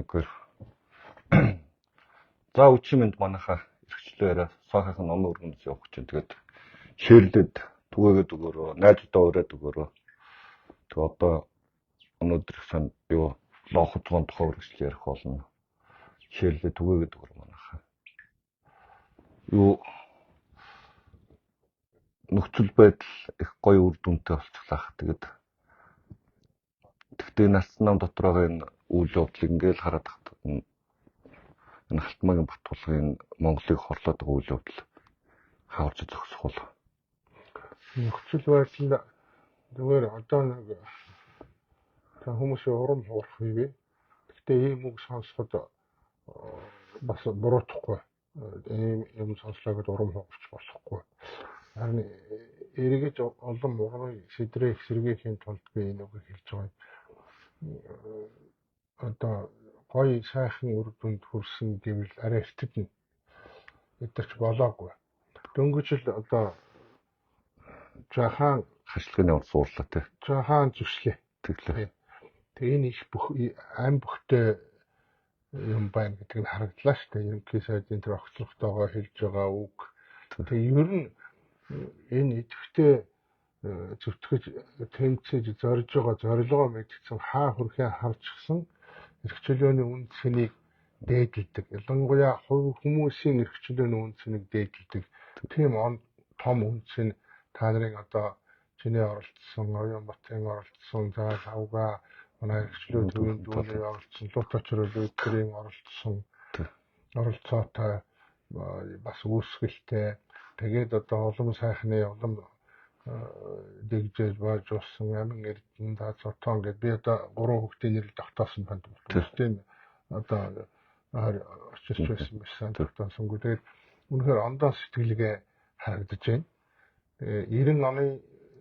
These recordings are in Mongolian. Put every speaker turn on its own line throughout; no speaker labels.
Нөхөр. За үчимэнд манайха эрхчлөө яриа сахахын номын өргөнөөс явах чинь тэгээд шээрлээд түгээгээд өгөөрөө найзуудаа ураад өгөөрөө. Тэг одоо өнөөдөр сан юу лохотгон тухай үргэлжлэл ярих болно. Шээрлээд түгээгээд өгөөрөө манайха. Юу нөхцөл байдал их гоё үр дүнтэй болчихлаа. Тэгтээ насны нам дотор байгаа энэ үйл явдлыг ингээл хараад тахад энэ Халтмаагийн Батбулгын Монголыг хорлоод байгаа үйл явдал хаварч зогсох бол
нөхцөл байдал зүгээр одоо нэг хүмүүсийн урам хуурах юм. Гэхдээ ийм үг сонсоход бас буруутахгүй. Ийм юм сонслоо гэдээ урам хуурч болохгүй. Харин эргэж олон урмыг сэдрэх сэргээхийн тулд би энэ үгийг хэлж байгаа. Одоо гоё сайхан үр дүнд хүрсэн гэвэл арай итгэдэн мэдэрч болоогүй. Дөнгөж л одоо жаахан
хашлахын явц суурлаа те.
Жаахан зүслээ.
Тэглээ.
Тэг энэ их бүх ам бүхтэй юм байна гэдэг нь харагдлаа шүү дээ. Ерөнхий сайдын тэр огцлогтойгоо хэлж байгаа үг. Тэг ер нь энэ идэвхтэй зүтгэж тэмцэж зорж байгаа зорилгоо мэдсэн хаа хүрхээ харчихсан эрх чөлөөний үнд цэнийг дээдэлдэг. Ялангуяа хүмүүсийн эрх чөлөөний үнд цэнийг дээдэлдэг. Тийм том үнд цэн та нарын одоо чиний оролцсон, Оюунбатын оролцсон, за лавга манай эрх чөлөө төвийн дүүний оролцсон, Лутачрол өдрийн оролцсон оролцоотой бас үүсгэлтэй. Тэгээд одоо олон сайхны олон дэгжээж байж болсон амин эрдэнэ Цотон гэдэг би одоо 3 хүүхдийн нэрийг тогтоосон байна. Тийм одоо очирч байсан байсан тогтоосонгүй. Тэгээд үнэхээр ондоо сэтгэлгээ харагдаж байна. 90 оны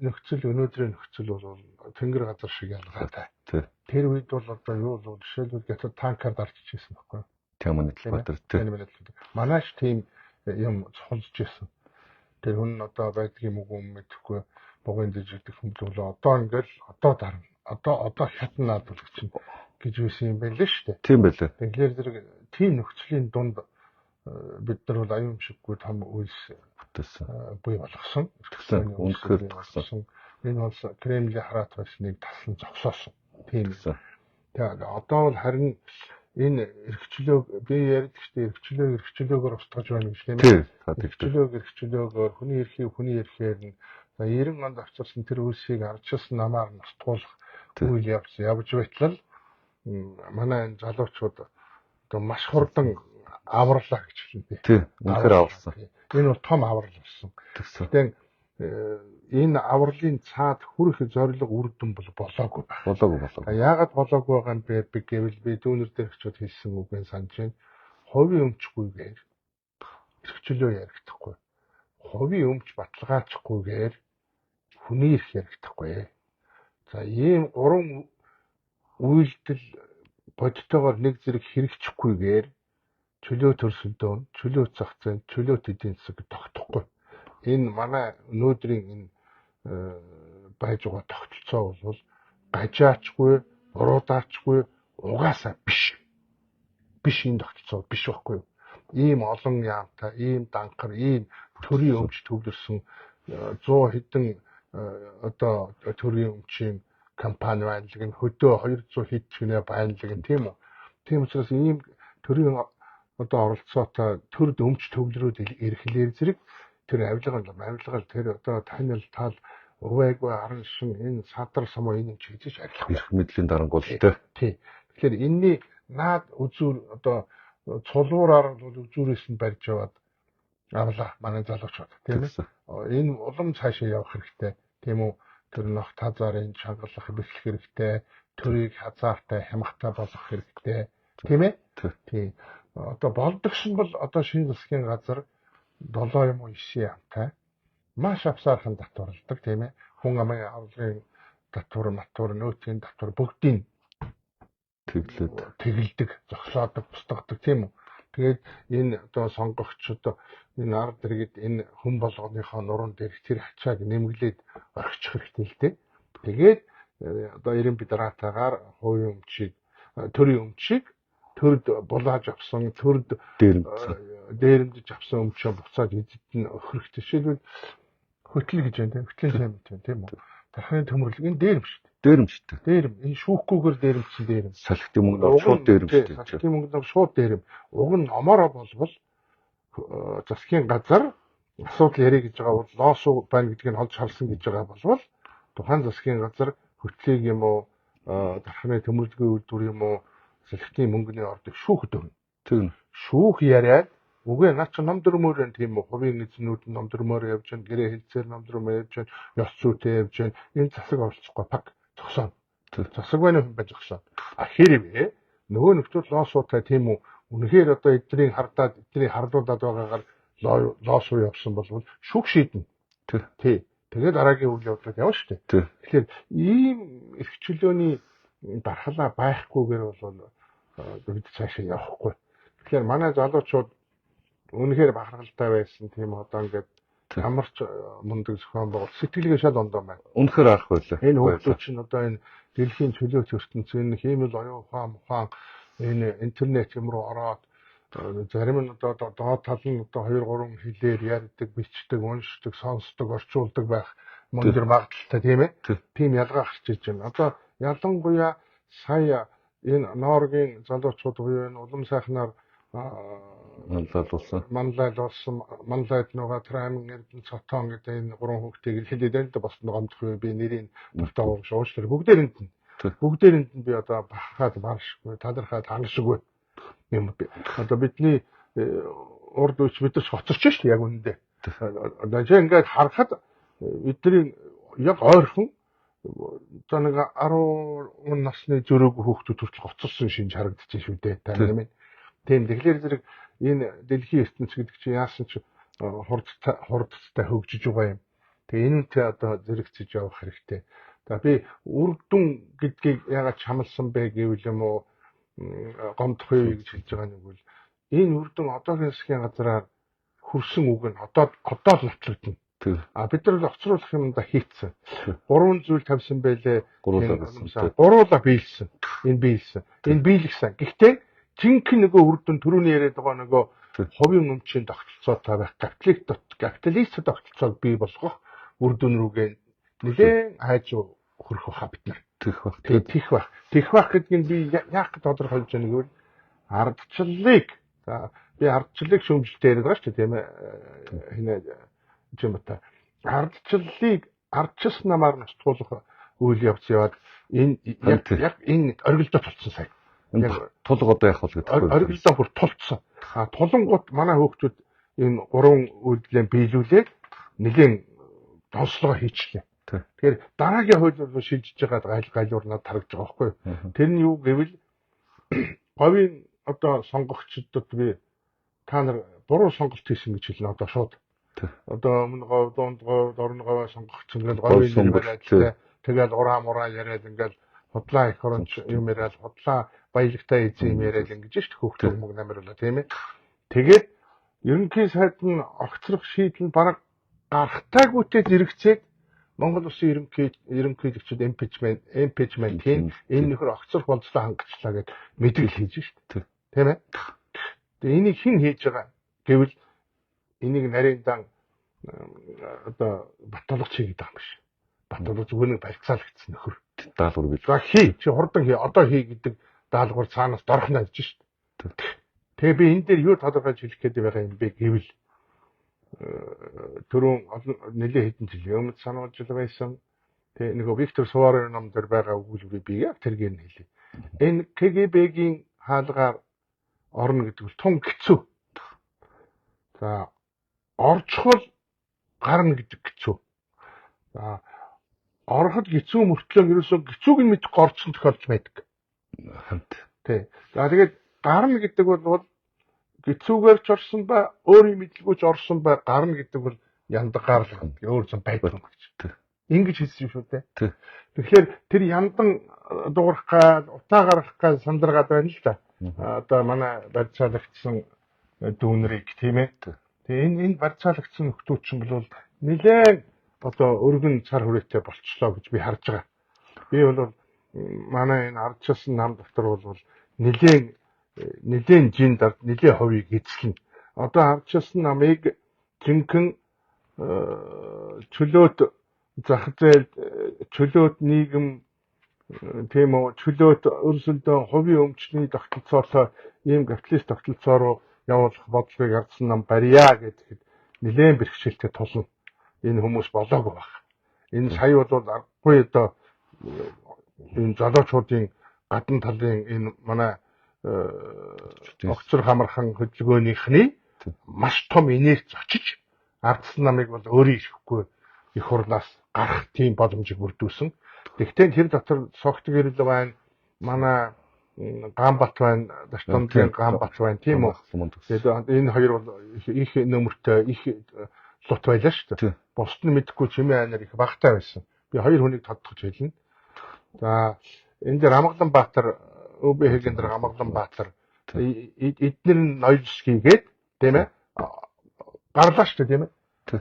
нөхцөл өнөөдрийн нөхцөл бол тэнгэр газар шиг ялгаатай. Тэр үед бол одоо юу бол жишээлбэл гэтэл танкаар дарчиж ирсэн байхгүй юу?
Тийм үнэхээр
Манайш тийм юм цолж ирсэн. Тэр хүн одоо байдгийн үг юм мэдэхгүй бугын дижигдэх хүмүүс бол одоо ингээл одоо дарна. Одоо хятнаад үлгчин гэж үсэн юм байл л шүү дээ.
Тийм байлаа.
Тэгэхээр зэрэг тийм нөхцөлийн дунд бид нар бол аюулшиггүй том үйлс буй болгосон.
Үнэхээр тгсэн.
Энэ бол Кремлийн хараат байсныг таслан зогсоосон. Тийм. Тэгээд одоо бол харин энэ эрхчлөө би ярьдаг шүү дээ эрхчлөөгөөр устгаж байна гэж тийм ээ. Эрхчлөөгөөр хүний эрхээр нь 90 онд авчирсан тэр үйлсийг ардчилсан намаар устгуулах үйл явж байтал манай энэ залуучууд одоо маш хурдан авралаа гэж хэлнэ.
Тийм. Үнэхээр аварсан.
Энэ бол том аврал болсон. Тэгвэл энэ авралын цаад хүрэх зорилго үр дүн болоогүй байна. Яагаад болоогүй байгаа нь би гэвэл би дүүнер дээр очиод хэлсэн үгэн санаж байна. Хувийн өмчгүйгээр эрх чөлөө яригдахгүй. Хувийн өмч баталгаажихгүйгээр хүний эрх яригдахгүй. За ийм 3 үйлдэл бодтойгоор нэг зэрэг хэрэгжихгүйгээр чөлөө төрсөндөө чөлөө зах зээн чөлөө эдийн засаг тогтохгүй. Энэ манай өнөөдрийн энэ байж байгаа тогтолцоо бол гажаачгүй, буруудаачгүй, угаасаа биш энэ тогтолцоо биш байхгүй юу? Ийм олон яамтай, ийм данхар, ийм төрийн өмч төвлөрсөн 100 хэдэн одоо төрийн өмчийн компани байлаг нь хөдөө 200 хэд чигнээ байлаг нь тийм үү? Тийм учраас ийм төрийн одоо оролцоотой төрд өмч төвлөрөөд ирэхлээр зэрэг тэр авилгал тэр одоо танил тал увайгүй аран шин энэ садар самуу энэ чигжиж арилах
эрх мэдлийн дарангуйлалтай.
Тий. Тэгэхээр энэний наад үзүүр одоо цулуураар бол үзүүрээс нь барьж яваад авлаа манай залуучууд тийм ээ. Энэ улам цаашаа явах хэрэгтэй. Тийм үү? Тэр нөх тазарын чангалах бэлэх хэрэгтэй. Төрийг хазаартай хямгатай болгох хэрэгтэй. Тийм ээ? Тий. Одоо болдогшин бол одоо шинэ засгийн газар 7 юм уу 9 ямтай маш авсаархан татварладаг тийм ээ. Хүн амын авлын татвар, нөөцийн татвар бүгдийг тэгэлдэг, зогсоодог, бусдагдаг тийм үү. Тэгээд энэ одоо сонгогчд энэ ард иргэд энэ хүн болгоныхоо нуруунд дээрх тэр хачааг нэмгэлээд орхичих хэрэгтэй л дээ. Тэгээд одоо 90 бидраатаагаар хувийн өмчийг төрийн өмчийг төрд булааж авсан, төрд дээрэмдэж авсан өмчөө буцаад эзэд нь өгөх жишээлбэл хөтөл гэж байна тийм. Хөтлийн сайн мэт тийм үү? Тархины төмөрлөг энэ дээрм шүү дээ.
Дээрм шүү дээ.
Дээрм. Энэ шүүхгүйгээр дээрмсэн дээрм.
Салхитын мөнгө шууд дээрм шүү дээ.
Салхитын мөнгө шууд дээрм. Уг нь номороо болвол засгийн газар асуудал ярих гэж байгаа бол лоосуу байна гэдгийг олж харсан гэж байгаа болвол тухайн засгийн газар хөтлийг юм уу тархины төмөрлөгийн үйлдвэр юм уу салхитын мөнгөний ордыг шүүхэд өгнө.
Тийм.
Шүүх яриад үгүй наа чи ном дөрмөр энэ тийм үү хувийн эзнүүд ном дөрмөр явж байна гэрээ хэлцээр ном дөрмөр явж байна ёс зүйтэй явж байна энэ засаг оролцохгүй пак зогсоо. Засаг байна хүн байж зогсоо. Хэрвээ нөгөө нөхцөл лоосуутай тийм үү үнэхээр одоо эднийг хардаад эднийг харлуулад байгаагаар лоосуу явсан бол шүүх шийднэ. Тий. Тэгээд дараагийн үйл явдлыг явна шүү дээ. Тэгэхээр ийм эрх чөлөөний дархлаа байхгүйгээр бол бид цаашаа явахгүй. Тэгэхээр манай залуучууд үнэхээр бахархалтай байсан тийм одоо ингээд ямарч мундаг зохион байгуулалт сэтгэлгээ шал ондоо байна.
Үнэхээр арах байлаа.
Энэ хүмүүс чинь одоо энэ дэлхийн чөлөөт ертөнцийн хиймэл оюун ухаан энэ интернет юм руу ороод зарим нь одоо доод тал нь одоо 2-3 хэлээр ярьдаг, бичдэг, уншдаг, сонсдог, орчуулдаг байх мөнгөр магадaltaй тийм ээ. Тийм ялгаа гарч иж байна. Одоо ялангуяа сая энэ Норвегийн залуучууд буюу энэ улам сайхнаар манлайлуулсан нөгөө Траймын Эрдэнэ Цотон гэдэг энэ 3 хүүхдийг хэлээд энэ бас гомдох би нэрийг дуртаа уушлаа. Бүгдээрэнд нь би одоо бахаад маршгүй, талархаад хангашгүй юм би. Одоо бидний урд үеч бид ч хоцорч шүү дээ яг үнэндээ. Одоо чи ингээд харахад бидний яг ойрхон одоо нэг 10 насны зөрөөгүй хүүхдүүд хүртэл гоцорсон шинж харагдчих шүү дээ. Тань юм. Тийм тэгэхээр зэрэг энэ дэлхийн ертөнц гэдэг чинь яасан ч хурдтай хөгжиж байгаа юм. Тэгээ энүүнтэй одоо зэрэгцэж явах хэрэгтэй. За би үрдүн гэдгийг яагаад чамлсан бэ гэвэл юм уу гомдох юу гэж хэлж байгаа нэг бол энэ үрдүн одоогийн засгийн газараар хөрсөн үг нь одоо л нотлогдно. Бид нар оцруулах юмдаа хийцэн. 3 зүйл тавьсан байлээ. Гуруула биелсэн. Энэ биелгсэн. Гэхдээ жинхэнэ нөгөө үрдүн түрүүний яриад байгаа нөгөө хувийн өмчийн тогтолцоотой байх капиталист тогтолцоог бий болгох үрдүн рүүгээ нэлээд хайж хөрөх баха бид нар. Тих байх гэдэг нь би яах гэж тодорхойлж байна гэвэл ардчлалыг би ардчлалыг шүүмжлэлтэй яриад байгаа шүү дээ тийм ээ. Хинэ жимэта ардчлалыг ардчс намаар нутгуулах үйл явц яваад энэ яг энэ оргилдоо толцсон сая.
Яг тулг одоо яах вэ гэдэг.
Оргилдоо бүр тулцсан. Тулангууд манай хүүхдүүд энэ 3 үйлдэлээ биелүүлээд нэгэн тонслогоо хийчихлээ. Тэгэхээр дараагийн хуулиар шилжиж байгаа гайлуурнаад тарагдж байгаа байхгүй юу? Тэр нь юу гэвэл говийн одоо сонгогчдод би та нар буруу сонголт хийсэн гэж хэлнэ одоо шууд. Одоо өмнө говь, дунд говь, дорн говь сонгогч ингээд говийн нэрээр тэгээд ураа яриад ингээд худлаа их оронч юм яриад худлаа баялагтай эзэн юм яриад ингэж шүү дээ хөөхтэй мөнгө намруулаа тийм ээ. Тэгээд ерөнхий сайд нь огцрох шийдэл бараг гарахтайгүйтэй зэрэгцээд Монгол Улсын ерөнхийлөгчд импичмент хийн энэ нөхөр огцрох болцлоо хангацлаа гэд мэдрэл хийж шүү дээ. Тийм ээ. Тэгээ энийг хэн хийж байгаа гэвэл энийг нарийн дан одоо баталгач хийгээд байгаа юм биш. Баталгач үүнийг барьцаалагдсан нөхөр.
Даалгавар бий.
За хий чи хурдан хий одоо хий гэдэг даалгавар цаанаас дорхно гэж шүү дээ. Тэгээ би энэ дээр юу тодорхойлж хэлэх гээд байгаа юм бэ гэвэл түрүүн нэлээд хэдэн жилийн өмнө сануулж байсан. Тэгээ нөгөө Виктор Суворовын ном дээр байгаа өгүүлбэрийг би яг тэргээр нь хэлье. Энэ КГБ-гийн хаалгаар орно гэдэг бол тун хэцүү. За орчхол гарна гэдэг хэцүү. За ороход хэцүү мөртлөө ерөөсөө хэцүүг нь мэдхгүй орцсон тохиолдол байдаг.
Хамт.
Тий. За тэгээд гарна гэдэг бол гэцүүгээр ч орсон ба өөрийн мэдлгүйч орсон ба гарна гэдэг бол яндагаар л өөр зам байдгүй гэж. Ингэж хэлсэн шүү дээ. Тэгэхээр тэр яндан дуурах гал утаа гаргах гал сандаргаад байна л да. Одоо манай барьцаалагдсан дүүнрийг тийм ээ. Тэгээ энэ барьцаалагдсан нөхдүүд чинь бол нэлээд одоо өргөн цар хүрээтэй болчлоо гэж би харж байгаа. Би бол манай энэ ардчилсан нам дотор бол нэлийн жин дард нэлийн хувийг эзлэн. Одоо ардчилсан намыг жинхэнэ чөлөөт зах зээл, чөлөөт нийгэм, тийм үү, чөлөөт өрсөлдөөн хувийн өмчний тогтолцоолоо ийм капиталист тогтолцоо руу явуулах бодлогыг ардсан нам барья гэхэд нэлээд бэрхшээлтэй тулна. Энэ хүмүүс болоогүй байна. Энэ сая бол аргагүй одоо энэ залуучуудын гадна талын энэ манай огцор хамархан хөдөлгөөнийхний маш том инерц очиж ардсан намыг бол өөрийн ирэхгүй их хурлаас гарах тийм боломжийг бүрдүүлсэн. Тэгвэл тэр дотор согт гэрэл байна, манай Ганбат байна, Дашдамжийн Ганбат байна, тийм үү? Тэгээд энэ хоёр бол их нөмөртэй, их лут байлаа шүү дээ. Бусд нь мэдэхгүй чимээ анаар их багтай байсан. Би хоёр хүнийг тодтогч хэлнэ. За энэ дээр Амгаланбаатар, ÖБХ-ийн дээр Амгаланбаатар эдгээр нь ноёлс хийгээд тийм ээ гарлаа шүү дээ тийм ээ.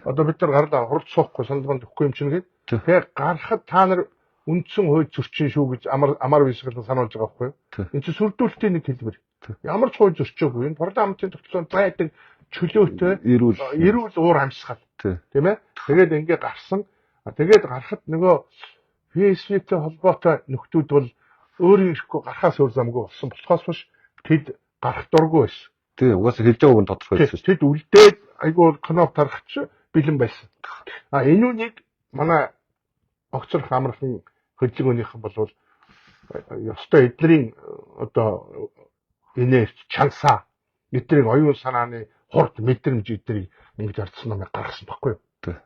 Одоо бид нар гарлаа хурд суухгүй саналганд өгөхгүй юм чинь гээд тэгээд гарахад та нар үндсэн хууль зөрчин шүү гэж амар висгэлэн сануулж байгаа байхгүй юу? Энэ чинь сүрдүүлэлтийн нэг хэлбэр. Ямар ч хууль зөрчөөгүй. Энэ парламентын тогтолцоонд байдаг чөлөөтэй эрүүл уур амьсгал тийм ээ. Тэгээд ингээд гарсан. Тэгээд гарахад нөгөө Facebook-тэй холбоотой нөхдүүд бол өөрийн ирэхгүй гарахаас өөр замгүй болсон. Болохоос биш тэд гарах дургүй байсан.
Тий, угаасаа хэлж байгаа үг нь тодорхой байсан шүү.
Тэд үлдээд айгүй кноп тарахч бэлэн байсан. Энэ үнийг манай огцор хамархан хөдөлгөөнийхэн бол ёстой эднэрийн одоо инерт чансаа эднэрийн оюун санааны хурд мэдрэмж эднэрийг ингэж ардсан намайг гаргасан байхгүй юу?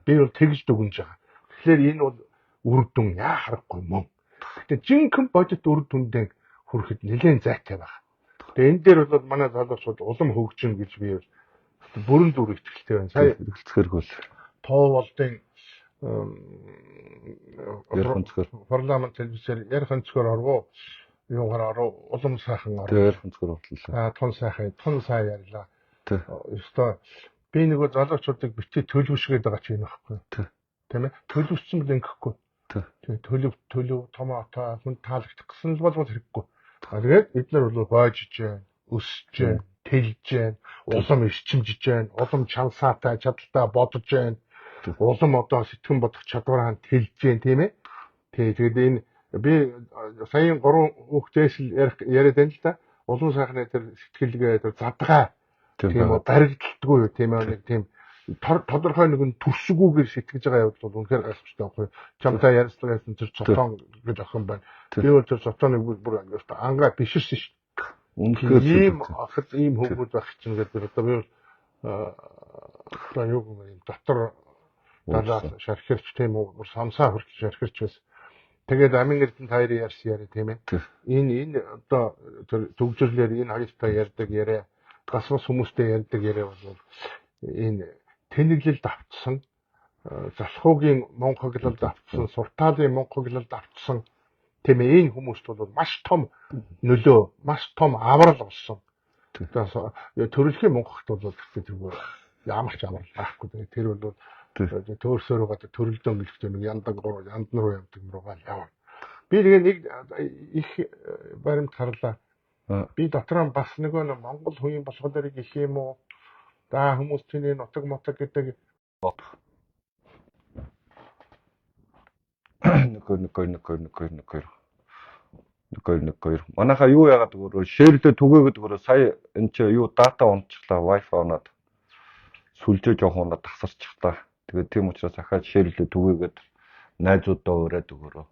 Би бол тэгж дүгнж байгаа. Тэгэхээр энэ бол үр дүн яа харахгүй мөн. Гэтэ жинхэнэ бодит үр дүндээ хүрэхэд нэлээд зайтай байна. Тэгээ энэ дээр бол манай залуучууд улам хөгжин гэж би бүрэн дүр итгэлтэй байна. Сая
эргэлцэхэргүй.
Тооволдын парламент телевизээр ярих онцгой орвоо юугаар ороо улам сайхан ороо.
Тэгээ ярих онцгой орлоо.
Тун сайн ярьлаа. Ёстой би нөгөө залуучуудыг битгий төлөвшгээд байгаа ч юм байхгүй. Тийм ээ. Төлөвшсөн бол ингэхгүй. Тэгээ төлөв томоотоо хүн таалагдах гэсэн л бол хэрэггүй. Тэгээд эдгээр бол боожж जैन, өсөж जैन, тэлж जैन, улам эрчимжиж जैन, улам чансаатай, чадaltaа бодож जैन. Улам одоо сэтгэн бодох чадвараа тэлж जैन тийм ээ. Тэгээд энэ би саяын 3 хүүхдээс л яриад байна л да. Улам сайхны тэр сэтгэлгээ тэр задгаа тийм үү баригдталдгүй юу тийм ээ. Нэг тийм тодорхой нэгэн төрсгүүгээр сэтгэж байгаа явдал бол үнэхээр гайхамшигтай байхгүй. Чамтай ярилцлагаас тэр цотон гэж охин байна. Би бол тэр цотоныг бүр ангаа биширсэн шүү дээ. Үнэхээр ийм ахад ийм хөвгүүд байх чинь гэдэг одоо би одоо юу юм дотор далаа шархирч тийм үү самсаа хүртэл шархирч байсан. Тэгээд амин эрдэнэ хоёрын ярьсан яриа тийм ээ. Энэ одоо төгжрлээр энэ хоёртай ярьдаг яриа бас хүмүүстэй ярьдаг яриа бол энэ тэнэглэлд автсан залхуугийн монхоглолд автсан суртаалын монхоглолд автсан тийм ээ энэ хүмүүст бол маш том нөлөө маш том аврал болсон. Төрөлхийн монхогт бол тэр ямар ч аврал байхгүй. Тэр бол төөрсөөр гадаа төрөлдөө гэлэхдээ нэг яндан руу явдаг руугаа явна. Би тэгээ нэг их баримт харлаа. Би дотроо бас нөгөө Монгол хүн болохоор гэх юм уу да хүмүүс чиний нутаг мотог гэдэг нэг. Манайхаа юу яагаад өгөрөө шеэрлээ түгээгээд өгөрөө сая энэ чи юу дата унцчлаа wifi оноод сүлжээ жоох унаад тасарчихлаа. Тэгээд тийм учраас ахаад шеэрлээ түгээгээд найзуудаа ураад өгөрөө.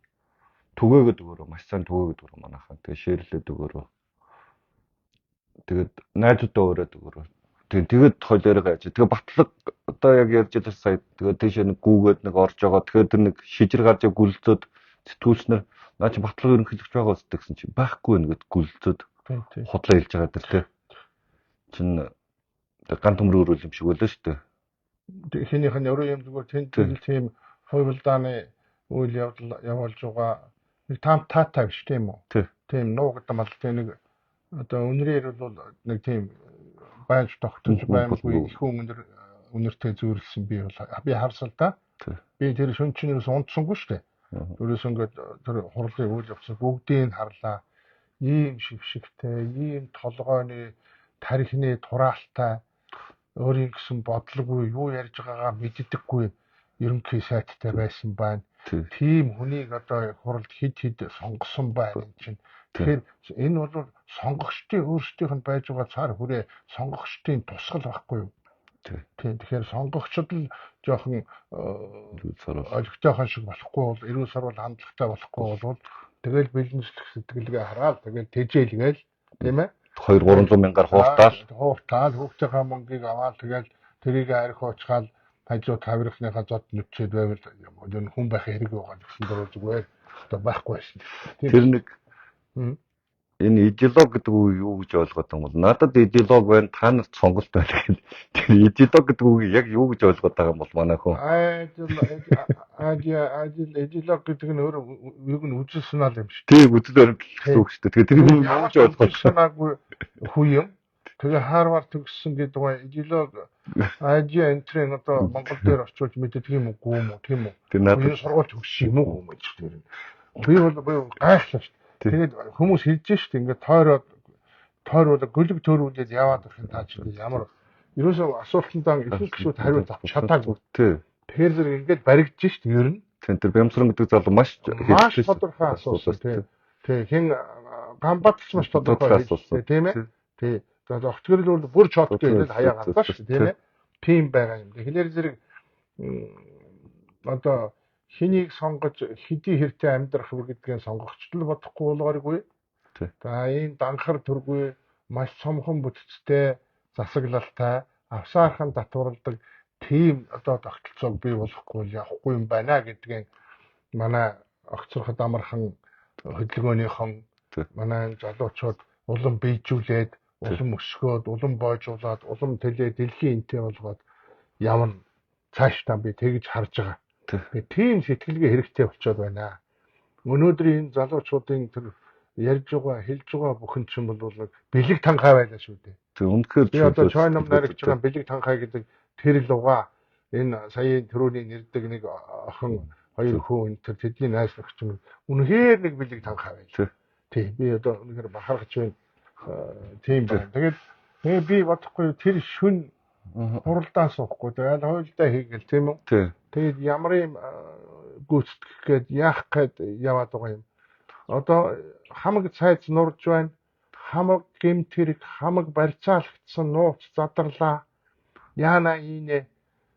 Түгээгээд өгөрөө маш сайн түгээгээд өгөрөө манайхаа. Тэгээд шеэрлээ өгөрөө. Тэгээд найзуудаа ураад өгөрөө. Тэгээд хойлоороо гаж. Тэгээд батлаг одоо яг ярьж байгаа сая тэгээд тийш нэг гүүгээд нэг орж байгаа. Тэгээд тэр нэг шижир гарч гүлзөөд сэтгүүлснэр наа чи батлаг ерөнхийлөгч байгаа үст гэсэн чи байхгүй нэгэд гүлзөөд худлаа хэлж байгаа дэр тэ. Чин ган төмрөөр юм шиг байлаа шүү дээ. Эхнийх нь өрөө юм зүгээр тэнд тийм хувилдааны үйл явдал явуулж байгаа нэг таатай биш тийм үү? Тийм нуугдмал тийм нэг одоо өнрээр бол нэг тийм байж тогтож байгаагүй их өнөртэй зүйрлсэн би харсан л да. Би тэр шүн чинь унтсангүй шүү дээ. Ерөөс ингээд тэр хурлын үйл явц бүгдийг харлаа. Ийм шившигтэй, ийм толгойн тархины тураалтай, өөрийн гэсэн бодлоггүй, юу ярьж байгаагаа мэддэггүй ерөнхий сайттай байсан байна. Тийм хүнийг одоо хуралд хэд сонгосон байна чинь. Тэгэхээр энэ бол сонгогчдын өөрсдийнх нь байж байгаа цаар хүрээ сонгогчдын тусгал байхгүй юу? Тийм. Тэгэхээр сонгогчд л жоохон ойлгохтойхон шиг болохгүй бол, эрүүл сарвал хандлагатай болохгүй бол тэгэл бэлэнслэх сэтгэлгээ хараад тэгэл тэжээлгээл тийм ээ
200-300 мянгаар
хууртаал хүүхдийнхээ мөнгийг аваад тэгэл тэрийг арх уучгаал хажуу тавирхныхаа зод нүчээд байвал энэ хүн байх хэрэг байгаа гэсэн дөрөв зүгээр одоо байхгүй байсан.
Тэр нэг энэ идеолог гэдэг үг юу гэж ойлгоод байгаа юм бол надад идеолог байна та нарт сонголт байна гэхэд тэр идеолог гэдэг үг яг юу гэж ойлгоод байгаа юм бол манай хүн идеолог гэдэг нь өөр юуг нь үзэл санаа юм шүү. Тийм үзэл баримт гэсэн үг шүү дээ. Тэгэхээр тэр хүн юу гэж ойлгоод санаагүй хүү юм. Тэгээ Харвард төгссөн гэдэг нь идеолог Азия энтрийн одоо Монгол дээр орчуулж мэддэг юм уу юм уу тийм үү. Тэр надад сургууль төгссөн юм уу гэж тэр. Би бол гайхлаа шүү. Тэгээд хүмүүс хэлж штт ингээд тойроод гөлөг төрүүлээд яваад ирэх таа чи ямар ерөөсөө асуултандаа ихэнх гişүүд хариулт авч чадаагүй. Тэгэхээр зэрэг ингээд баригдж штт ер нь. Тэр Бямсран гэдэг залуу маш тодорхой асуулт тий. Хин Гамбатч маш тодорхой асуулт тийм ээ. Тий. Тэгээд огцгэрэл бол бүр чоттой хэлээд хаяа гарлаа штт тийм ээ. Тийм байгаа юм. Тэгэхээр зэрэг одоо хэнийг сонгож хэдий хэртэй амьдрах вэ гэдгийг сонгогчдол бодохгүй болгооргүй. За энэ данхар төргүй маш цомхон бүтцтэй засаглалтай авсаархан татварладаг тийм одоо тогтолцоог бий болохгүй явахгүй юм байна гэдгийг манай огцроход амархан хөдөлгөөнийхон манай залуучууд улам бийжүүлээд улам өсгөөд улам боожуулаад улам тэлээ дэлхийн энтэй болгоод явна цаашдаа би тэгж харж байгаа. Тийм сэтгэлгээ хэрэгтэй болчиход байна. Өнөөдрийн энэ залуучуудын тэр ярьж байгаа, хэлж байгаа бүхэн чинь бол бэлэг танхай байлаа шүү дээ. Тэг үнэхээр би одоо Чойн ном наригч байгаа бэлэг танхай гэдэг тэр л угаа энэ саяын төрөний нэрдэг нэг охин хоёр хүү энэ тэдний найз нөхч чинь үнэхээр нэг бэлэг танхай байлаа. Тий би одоо үнэхээр бахархаж байна. Тийм байна. Тэгээд би бодохгүй тэр шүн хуралдаа суухгүй. Тэгээд хойлдоо хийгээл тийм үү? Тэгээд ямар юм гүйцэтгэх гээд яах гээд яваад байгаа юм. Одоо хамаг цайз нурж байна. Хамаг гэмт хэрэг, хамаг барьцаалгдсан нууц задарлаа. Яанаийнэ.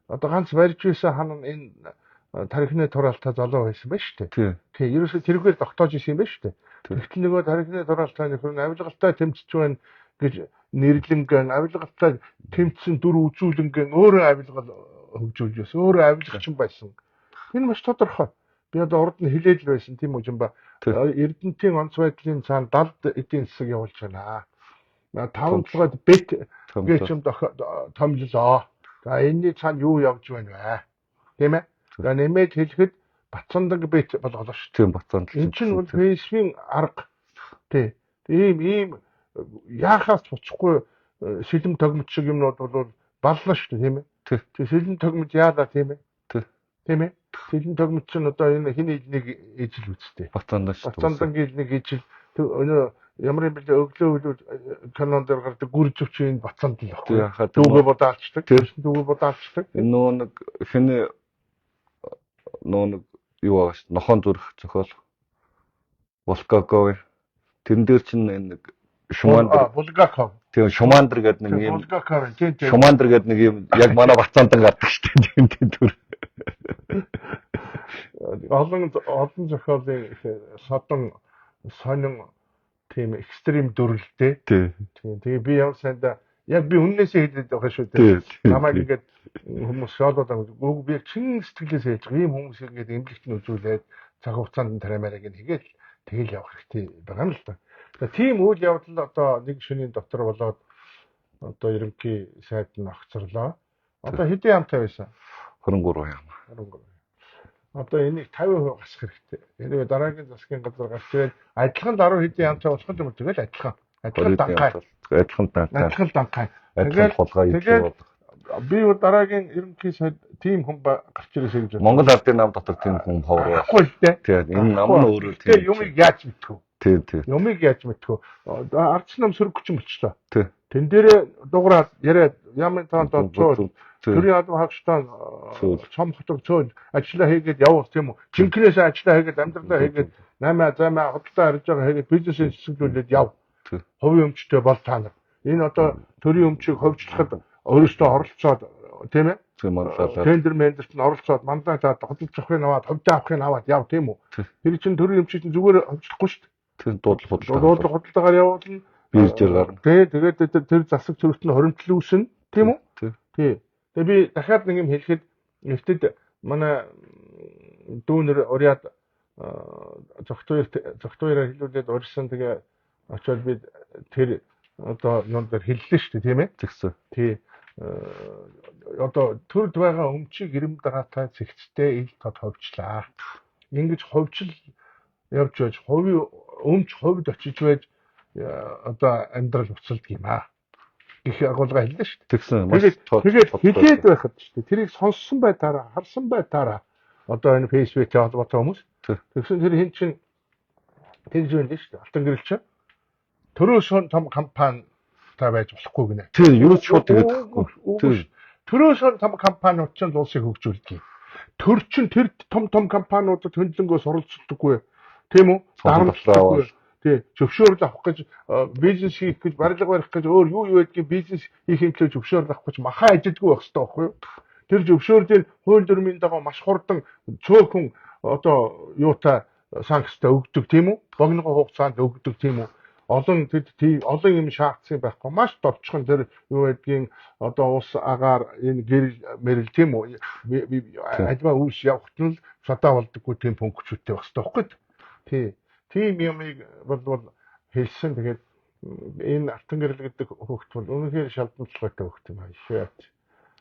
Одоо ганц барьж байсан хан энэ тархины тураалтай залуу байсан ба шүү дээ. Тийм. Ерөөсөө тэрүүгээр тогтоож исэн юм ба шүү дээ. Тэгтэл нөгөө тархины тураалтай нөхөр авилгалтай тэмцэж байна гэж нэрлэнгэн авилгалтай тэмцсэн дүр үзүүлэнгэн өөрөө авилгал хөгжүүлж байсан. Өөрөө авилгач юм байсан. Энэ маш тодорхой. Би одоо урд нь хэлээд л байсан тийм үү юм ба. Эрдэнтийн онц байдлын цаана 70 эдийн засаг явуулж байна. 5-7-д бет гэж юм томлолоо. За энэний цаана юу явж байна вэ? Тийм ээ. За нэмээд хэлэхэд Батцандаг бет болголоо шүү. Тийм Батцандаг. Энэ чинь бол фейсбુકийн арга. Тий. Ийм яахаас буцахгүй шилэм тогмч шиг юмнууд бол баллаа шүү тийм ээ. Тий. Шилэм тогмч яалаа тийм ээ. Тийм ээ. Шилэм тогмч нь одоо энэ хин нэг ижил үстэй. Батцандаг нэг ижил өнөө ямар юм бэ өглөө канон дээр гардаг гүржвчийн Батцанд л байхгүй. Дүүгээ бодаалцдаг. Дүүгээ бодаалцдаг. Энэ нөө нэг хин нөө юу ааш нохон зүрх зохиол Волкаков тэрэн дээр чинь нэг Шумандр Булгаков тийм Шумандр гэдэг нэг юм Шумандр гэдэг нэг юм яг манай Батцаандан гардаг шүү дээ түр олон зохиолын содон сонин тийм экстрим дүрлэлтэй тийм тэгээ би ямар сайндаа яг би үннээсээ хэлээд байгаа шүү дээ. Намайг ингээд хүмүүс шоолоод байгаа. Би чин сэтгэлээсээ хэлж байгаа. Ийм хүмүүс ингээд эмнэлэгт нь үзүүлээд цаг хугацаанд тарамаарыг хийгээл тэгэл явах хэрэгтэй байгаа юм л да. Тийм үйл явдал одоо нэг шөнийн дотор болоод одоо ерөнхий сайд нь огцорлоо. Одоо хэдийн ямтай байсан? 23 ям. 23. Одоо энийг 50% гасах хэрэгтэй. Энэ дараагийн засгийн газар гарч ирээд адилхан даруй хэдийн ямтай болох юм тэгэл адилхан. Адилхан данхай. Адилхан данхай. Адилхан хулгай. Тэгээд
би дараагийн ерөнхий сайд тийм хүн гарч ирээсэй гэж
байна. Монгол ардын нам дотор тийм хүн ховор
байхгүй л дээ.
Тэгээд энэ нам нь өөрөө
тийм юмыг яаж мэдхүү.
Тийм.
Юмыг яаж мэдхүү. Ардч нам сөрөгч болчлоо.
Тийм.
Тэн дээрээ дуураад яриад ямар таанд одцоо төрийн албан хаагчдаа цом хотог цөөл ажиллаа хийгээд явуул тийм үү. Жинкнээс ажиллаа хийгээд амьдралаа хийгээд 8 замаа хөдөлтөй харж байгаа хийгээд бизнесээ чиглүүлээд яв. Хувийн өмчтэй бол та нар. Энэ одоо төрийн өмчийг ховжлоход өөрөөсөө оролцоод тийм ээ. Тендер мендерт нь оролцоод мандаа заад хөдөлж авахыг аваад ховдоо авахыг аваад яв тийм үү. Тэр чинь төрийн өмчийг зүгээр ховжлохгүй шүү дээ.
Тэр дуудлага
худалдаагаар явуулна.
Биржээр гарна.
Тэгээд тэр засаг зөрөгт нь хоримтлал үүснэ тийм үү. Тий. Тэгээ би дахиад нэг юм хэлэхэд нэвтэд манай дүүнер уриад зөвхөн хэлүүлээд урьсан тэгээ очоод би тэр одоо юунд дээр хэллээ шүү дээ тийм ээ.
Тэгсэн.
Тий. Одоо төрд байгаа өмчийг ирэм дараатай зэгцтэй ил тод ховчлаа. Ингэж ховжил явж байж хувийн өмч хувьд очиж байж одоо амьдрал уцалдаг юм аа. Их агуулга хэллээ шүү дээ.
Тэгсэн.
Тэгээд хэлээд байхад шүү дээ. Тэрийг сонссон байтаараа, харсан байтаараа одоо энэ фэйсбүүктэй холбоотой хүмүүс. Тэгсэн тэр хин чин тэр зүйл дээ шүү дээ. Алтан гэрэл чинь төрөөс том компани та байж болохгүй гинэ.
Тэр юу ч шууд тэгээд байхгүй.
Төрөөс том компаниуд чинь улсыг хөгжүүлдэг. Төр чин тэр том компаниудад хөндлөнгөөс оролцдоггүй. Тийм үү? Дарамтлаагүй. Тий, зөвшөөрөл авах гэж бизнес хийх гэж барилга барих гэж өөр юу байдгийг бизнес хийх хэмжээ зөвшөөрөл авах гэж махаа ажилдгүй байх хэрэгтэй байхгүй юу? Тэр зөвшөөрлийг хууль дүрмийн дагуу маш хурдан цөөхөн одоо юутай санкцтай өгдөг тийм үү? Богино хугацаанд өгдөг тийм үү? Олон юм шаардсан байхгүй маш товчхон тэр юу байдгийг одоо ус агаар энэ гэрэл мэрэл тийм үү? Альва үүс явахт нь садаа болдоггүй тийм пунктчүүдтэй байх хэрэгтэй байхгүй юу? Тий. Тийм юмыг бол хэлсэн. Тэгээд энэ алтан гэрэл гэдэг хөвгт бол үнэхээр шалдамжлагтай хөвгт юм аа.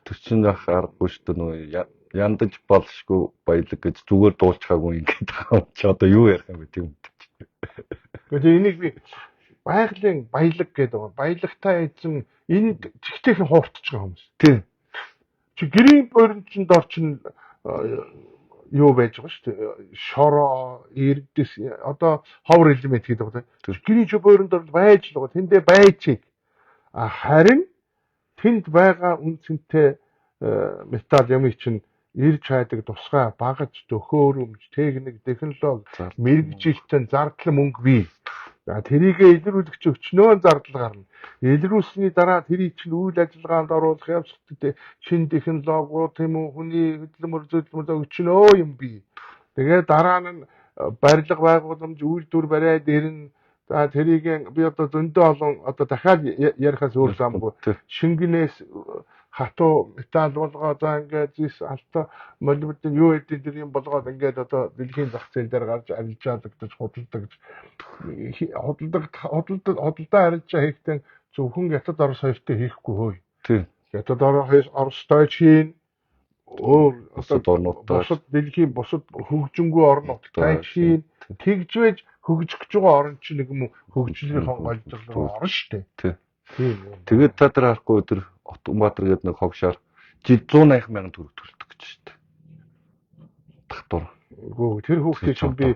Тэр чинь аргагүй шүү дээ нөө яндаж болшгүй баялаг гэж зүгээр дуулчихаагүй ингээд байгаа юм чи одоо юу ярих юм бэ тийм үү.
Тэгээд энийг би байгалийн баялаг гэдэг. Баялагтай эзэн энэ чигтэйхэн хууртж байгаа хүмүүс.
Тийм.
Чи гэрийн боринчинд орчин юу байж байгаа шүү дээ. Шороо, эрдэс одоо ховор элемент гэдэг байна. Гэрийн чөбөөрөнд орл байж л байгаа. Тэндээ байчиг. Харин тэнд байгаа үнцэнтэй металл юм чинь ирж хайдаг тусгай багаж төхөөрөмж техник технологи мэрэгжилтэн зардал мөнгө бий. За тэрийгэ илрүүлэгч өчнөө зардал гарна. Илрүүлсний дараа тэрийг чинь үйл ажиллагаанд оруулах явцдаа шин технологиуд тийм үү хүний хөдөлмөр өчнөө юм бий. Тэгээд дараа нь барилга байгууламж үйлдвэр бариад ирнэ. За тэрийг би одоо зөндөө олон одоо дахиад ярихаас өөр замгүй шингэнээс хатуу металл болгоод за ингээд зис алта молибден юу гэдэг тэр юм болгоод ингээд одоо дэлхийн зах зээл дээр гарч арилжаадаг гэж худалдаг арилжаа хийхдээ зөвхөн хятад орос хоёртой хийхгүй хөөе.
Тийм.
Хятад оростой чинь
өөр
бусад дэлхийн бусад хөгжингүй орнуудтай чинь тэгжвэж хөгжих гэж байгаа орн чинь нэг юм хөгжлийн голжлол руу орно шүү дээ.
Тийм. Тэгээд та нар харахгүй өдөр Утганбаатар гэдэг нэг хогшоор жид 180 мянган төгрөг төлдөг гэж шүү дээ. Татвар.
Үгүй тэр хүүхдээ чинь би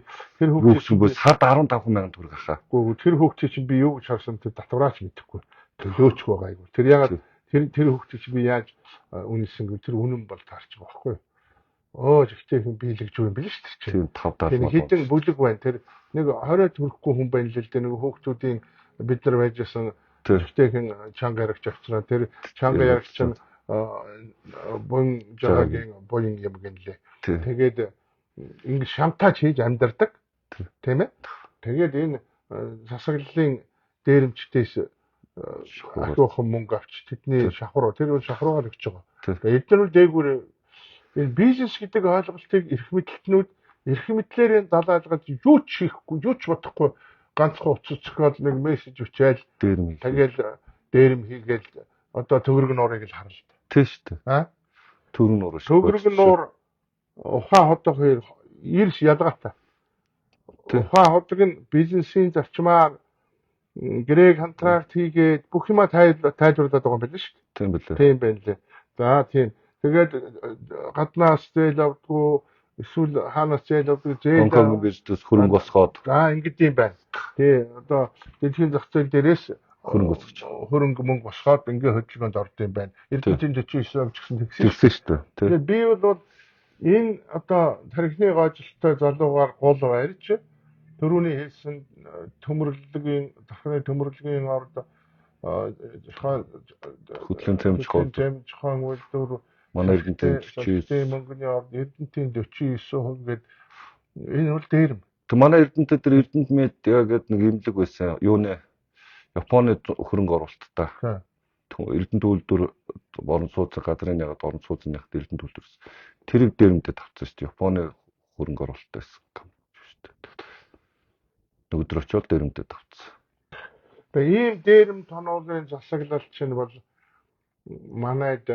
сард 15 мянган төгрөг ахаа.
Үгүй тэр хүүхдээ чинь би юу гэж харсан тэр татвараач мэдэхгүй. Төлөөч байгаа айгу. Тэр ягаад тэр хүүхдээ чинь би яаж үнэлсэнгүй тэр үнэн бол таарч байгаа байхгүй юу? Жигтэй хүн биелэгж юу юм бэ шүү дээ. Тэр хитэн бүлэг байна. Тэр нэг 20 төгрөхгүй хүн байна л л дээ. Нэг хүүхдүүдийн бид нар байжсэн жигтэйхэн чанга ярагч авчраа. Тэр чанга ярагч нь буин жагагийн буин юм гэнлээ. Тэгээд ингэ шантаач хийж амьдардаг. Тийм ээ. Тэгээд энэ засаглалын дээрэмчтээс ахиухан мөнгө авч тэдний шахруу тэр шахруугаар өгч байгаа. Тэгээд эдгээр дээгүүр энэ бизнес гэдэг ойлголтыг эрх мэдлэлээр далаалгаж юу ч хийхгүй, юу ч бодохгүй ганцхан утас цохиол нэг мессеж өчөөл тэгээд дээрэм хийгээл одоо төгрөг нуурыг л харна.
Тийм шүү дээ.
Төгрөг нуур ухаан ходог хоёр эрс ялгаатай. Ухаан ходог нь бизнесийн зарчмаар грек контракт хийгээд бүх юма тайлбарлаад байгаа юм байна шүү дээ. Тийм байлээ. За тийм. Тэгээд гаднаас зээл авдгүй эсвэл хаанаас зээл авдаг зээл
Гонконгийн бизнес хөрөнгө босгоод.
За ингэдэм юм байна. Тий одоо дэлхийн зах зээл дээрээс хөрөнгө мөнгө босгоод ингээ хөдөлгөөнд орд юм байна. Эрдэнэтийн 49 авч гэсэн
тэгсэн шүү дээ.
Тэгээд би бол энэ одоо тархины гоожилттой залуугаар гол барьж төрөүний хэлсэн төмөрлөгийн тархины төмөрлөгийн орд
хөдөлгөөн
зэмжихаан үйлдвэр
манай Эрдэнэтийн 49
мөнгөний орд Эрдэнэтийн 49% гэдэг энэ бол дээрэм.
Тэг манай Эрдэнэт дээр Эрдэнэт медиа гэдэг нэг имлэг байсан. Юуны Японы хөрөнгө оруулалттай. Эрдэнэт үйлдвэр орон сууцны газрын ягаад орон сууцны яхад Эрдэнэт үйлдвэрс. Тэрэг дээрмдээ тавцсан шүү дээ. Японы хөрөнгө оруулалттай байсан шүү дээ. Өдөр очиод дээрмдээ тавцсан.
Тэгээ ийм дээрэм тоноогийн засаглал чинь бол манайд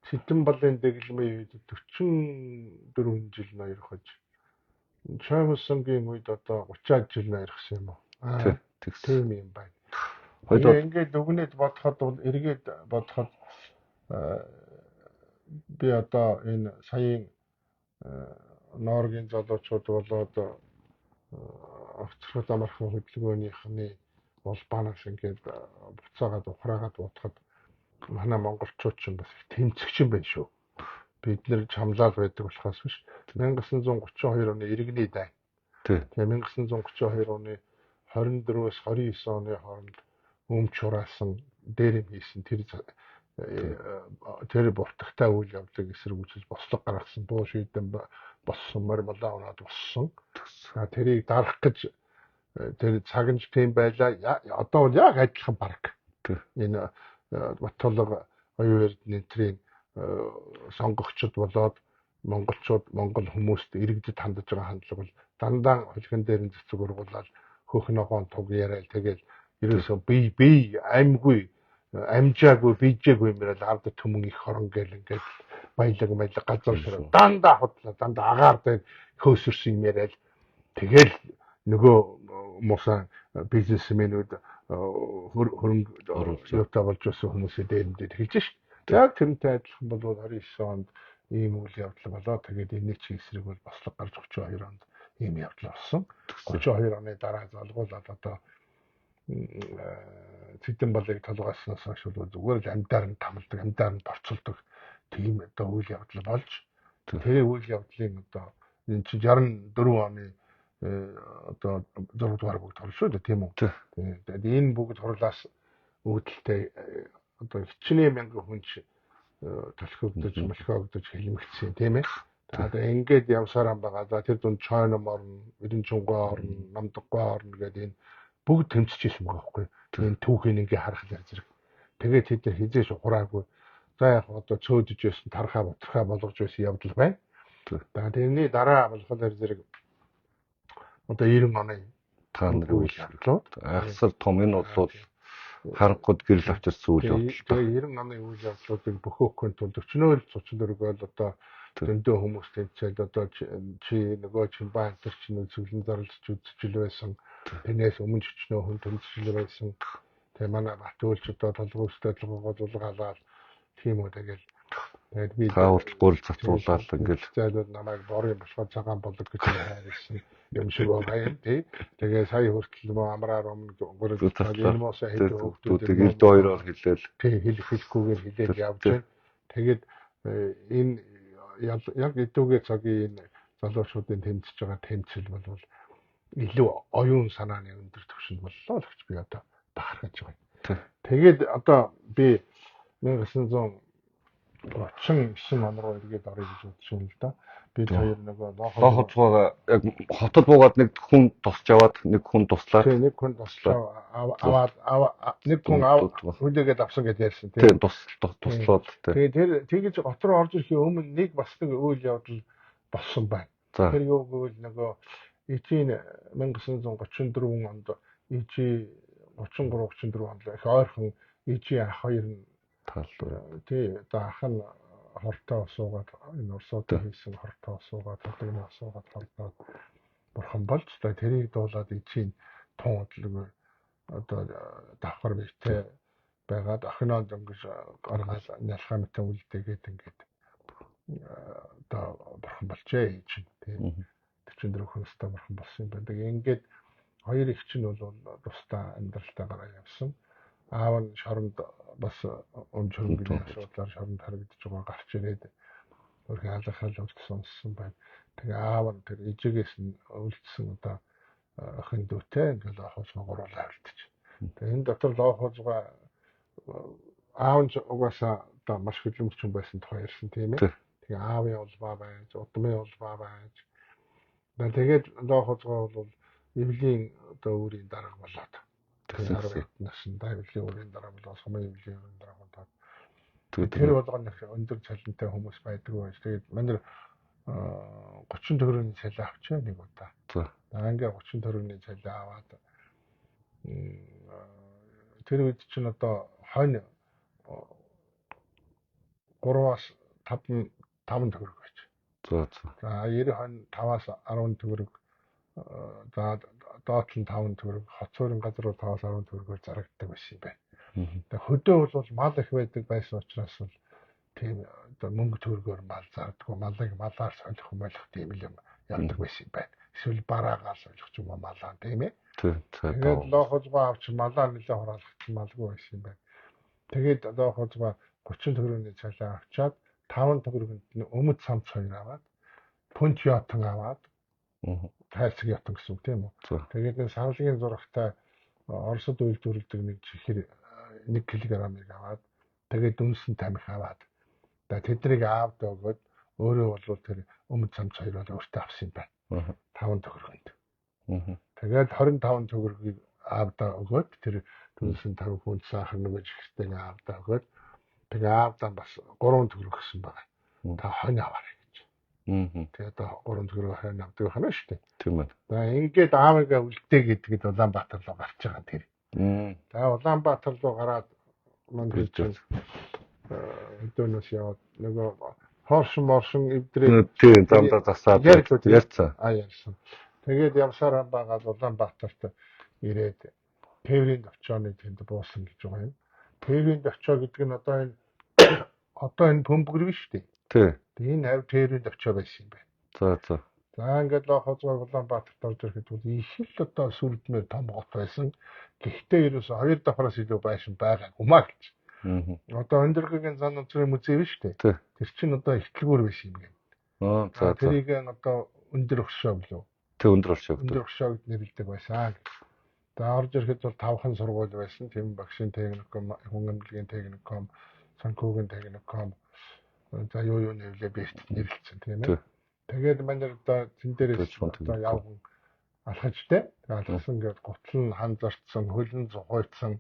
Сэдэн балын дэглэмийн үед 44 жил ноёрхож Чоймсонгийн үед одоо 30 жил ноёрхсон юм уу? Тийм юм байна. Ингээд дүгнээд бодоход бол эргээд бодоход би одоо энэ саяын Норгийн залуучууд болоод огцрол амархан хөдөлгөөнийхний улбаанаас ингээд буцаагаад ухраагаад бодоход манай монголчууд ч бас их тэмцэгч юм байна шүү. Бид нэр чамлал байдаг болохоос биш 1932 оны иргэний дай. Тэгээ 1932 оны 24-өөс 29 оны хооронд өмч хураасан дээрэм хийсэн тэр буртагтай үйл явдлыг эсэргүүцэж бослого гаргасан буу шийдэн болсон морь болоо боссон. Тэрийг дарах гэж тэр цагнж тийм байлаа. Одоо бол яг адилхан баг. Энэ Батулга оюун эрдэнэтрийн сонгогчд болоод монголчууд монгол хүмүүст иргэдэд хандаж байгаа хандлага бол дандаа хөлгөн дээр нь цэцэг ургуулаад хөх ногоон туг яриад тэгэл ерөөсөө би амьгүй амжаагүй бийжээгүй юмрал ард түмэн их хорон гэл ингээд баялаг газар ширээ дандаа худлаа дандаа агаар дээр хөөсөрсөн юм яриад тэгэл нөгөө мусан бизнесменүүд хөрөнгө оруулалтаа болж байсан хүмүүсээ дээрмдээ хэлж ш. Яг тэрнтэй адилхан бол 29 онд ийм үйл явдал болоо. Тэгээд энэ чинь эсрэг бол бослого гарч 32 онд ийм явдал болсон. 32 оны дараа залгуулаад одоо Сэдэн балыг толгойсноос хойш зүгээр л амьдаар нь тамалдаг, амьдаар нь борцолдог тийм одоо үйл явдал болж тэр үйл явдлын одоо энэ чинь 64 оны одоо 6 дугаар бүгд хорш шүү дээ тийм үү. Тэгээд энэ бүгд хурлаас үүдэлтэй одоо хичнээн мянган хүн талхивдаж молхиогдож хэлмэгдсэн тийм ээ. Одоо ингээд явсараа байгаа. За тэр дунд Чойном орно, Эренчунгой орно, Намдаггүй орно гэдэг энэ бүгд тэмцэж ирсэн байгаа байхгүй. Энэ түүхийг ингээ харахаар зэрэг. Тэгээд тэд нар хизээш ухраагүй. За яг одоо цөөдөж байсан тархаа ботрохаа болгож байсан явдал байна. Тэрний дараа болохоор зэрэг одоо 90 оны
таанар үйл явдлууд ахсар том энэ бол харанхуйд гэрэл авчирсан үйл явдал.
Тэгээ 90 оны үйл явдлуудыг бөхөөхөнд тулд 40-44 бол одоо дөндөө хүмүүс тэнцээд одоо чи нөгөө Чимбай энэ чинь зөвлөн зарлж үзчихэл байсан. Тэрнээс өмнө ч хүн тэмцэл байсан. Тэгээ манай Батөөлч одоо толгойстой толгойлуулгаалаа тийм үү тэгэл би таавал гурил цацуулаад ингээл зайлууд намайг борын босгоо цагаан болог гэж хайрсан юм шиг байгаа юм тий. Тэгээ сая хүртэл мө амраар өмнө гурил цацуулаад энэ мосоо хэд хөвгүүдийг
ил хоёроор хэлээл
тий хэлэхгүйгээр хэлээд явж байна. Тэгээд энэ яг эдүүгээ цагийн энэ залуучуудын тэмцэж байгаа тэмцэл бол илүү оюун санааны өндөр түвшинд боллоо л гэж би одоо бахархаж байгаа. Тэгээд одоо би 1939 он руу эргээд орё гэж бодсон л да. Бид хоёр нөгөө
лохоцгоо яг хотод буугаад нэг хүн тусч аваад нэг хүн туслаад
нэг хүн туслаа аваад нэг хүн хүлээгээд авсан гэж ярьсан
тийм туслаад
тэгээд тэгж гот руу орж ирэхийн өмнө нэг бас нэг үйл явдал болсон байна. Тэр юу гэвэл нөгөө ичийн 1934 онд ичи 33-34 онд их ойрхон ичи ах хоёр нь тий одоо ах нь хортоо суугаад энэ урсуудын хийсэн хортоо суугаад толгойн суугаад холдоод бурхан болж та тэрийг дуулаад ичийн тун хөдлөг одоо давхар бийтэй байгаад охиноо ингэж гаргаад нялхаа мэтэн үлдээгээд ингээд одоо бурхан болжээ чинь тийм 44 хүнстэй бурхан болсон юм байна. Тэгээ ингээд хоёр их чинь бол тусдаа амьдралтаагаа явсан. Аав нь шоронд бас өнчөрөнгөний асуудлаар шоронд харагдаж байгаа гарч ирээд өөрхөн алахал үлдсэн байна. Тэгээ аав нь тэр ижигээс нь үлдсэн одоо охин дүүтэй ингээд лохоосоо гуруулаа үлдчих. Тэгээ энэ дотор лохоосоо аав нь угаасаа одоо маш хөдөлмөрч юм байсан тохиолсон тийм ээ. Тэгээ аавын улбаа байж, удмын улбаа байж. Тэгээд лохоосоо бол эвлийн одоо өөрийн дарга болоод. Тэгээд 10 настай эвлийн өөрийн дарга болоод сумын эвлийн өөрийн дарга болоод. Тэр болгоно өндөр цалинтай хүмүүс байдаг байж. Тэгээд манай 30 төгрөгийн цалин авчаа нэг удаа. Ингээ 30 төгрөгийн цалин аваад тэр үед чинь одоо хонь 3-аас 5 төгрөг байж. За 90 хонь 5-аас 10 төгрөг доод нь 5 төгрөг, хоцорын газар бол 5-аас 10 төгрөгөөр зарагддаг байсан юм байна. Тэгээ хөдөө бол мал их байдаг байсан учраас бол тийм одоо мөнгө төгрөгөөр мал зардаггүй, малаар солих мөлөх тийм юм явдаг байсан юм байна. Эсвэл бараагаар солих ч юм уу малаа тийм ээ. Тэгээд лохозгаа авч малаа нэлээ хураалгах малгүй байсан юм байна. Тэгээд лохозгаа 30 төгрөгийн цалин авчаад 5 төгрөгөнд өмд самц хоёр аваад пунч ятан аваад тайлцэг ятан гэсэн үг тийм үү. Тэгээд энэ савлагын зурагтай Оросд үйлдвэрлэдэг нэг чихэр 1 кг-ыг аваад тэгээд дүнсэн тамхи аваад тэднийг аавд өгөөд өөрөө бол тэр өмд самц хоёр бол өөртөө авсан юм байна. 5 төгрөгөнд. Тэгээд 25 төгрөгийг аавдаа өгөөд тэр дүнсэн тамхи хүнд сахар нөгөө чихтэй аавдаа өгөөд тэгээ аавдаа бас 3 төгрөг гэсэн байна. Та хонь аваарай гэж. Тэгээд 3 төгрөг хонь авдаг хана шүү дээ. Тийм байна. За ингээд аавыгаа үлдээ гэдгээд Улаанбаатар руу гарч байгаа тэр. За Улаанбаатар руу гараад манд чинь өдөөнөөс яваад нөгөө хоршин эвдрээ
тийм замдаа засаад ярьцсан.
Ярьсан. Тэгээд явсараа байгаа Улаанбаатарт ирээд тээврийн төвчооны тэнд буусан гэж байгаа юм. Тээврийн төвчоо гэдэг нь одоо энэ бөмбөрг шүү дээ. Тийм. Энэ хав тээврийн төвчөө байсан юм байна. За ингээд лохозгоо Улаанбаатарт орж ирэхэд бол их л одоо сүрдмээр том гот байсан. Гэхдээ ерөөсө 2 давхраас илүү байшин байгаагүй маа гэж. Одоо өндөргийн зан өнцгийн музей биш үү? Тэр чинь одоо ихтлгүүр биш юм гээд. Тэрийг одоо өндөр өгшөө болов. Өндөр өгшөө гэд нэрлэдэг байсан. За орж ирэхэд бол 5хан сургууль байсан. Тийм багшийн техникум, хүн амжилтын техникум, санхүүгийн техникум. За юу нэрлээ бэрт нэрлэлсэн тийм ээ. Тэгээд манай одоо тэн дээрээс одоо явган алхажтэй. Алхсан гээд гутал нь ханзарцсан, хөлн зухойцсан.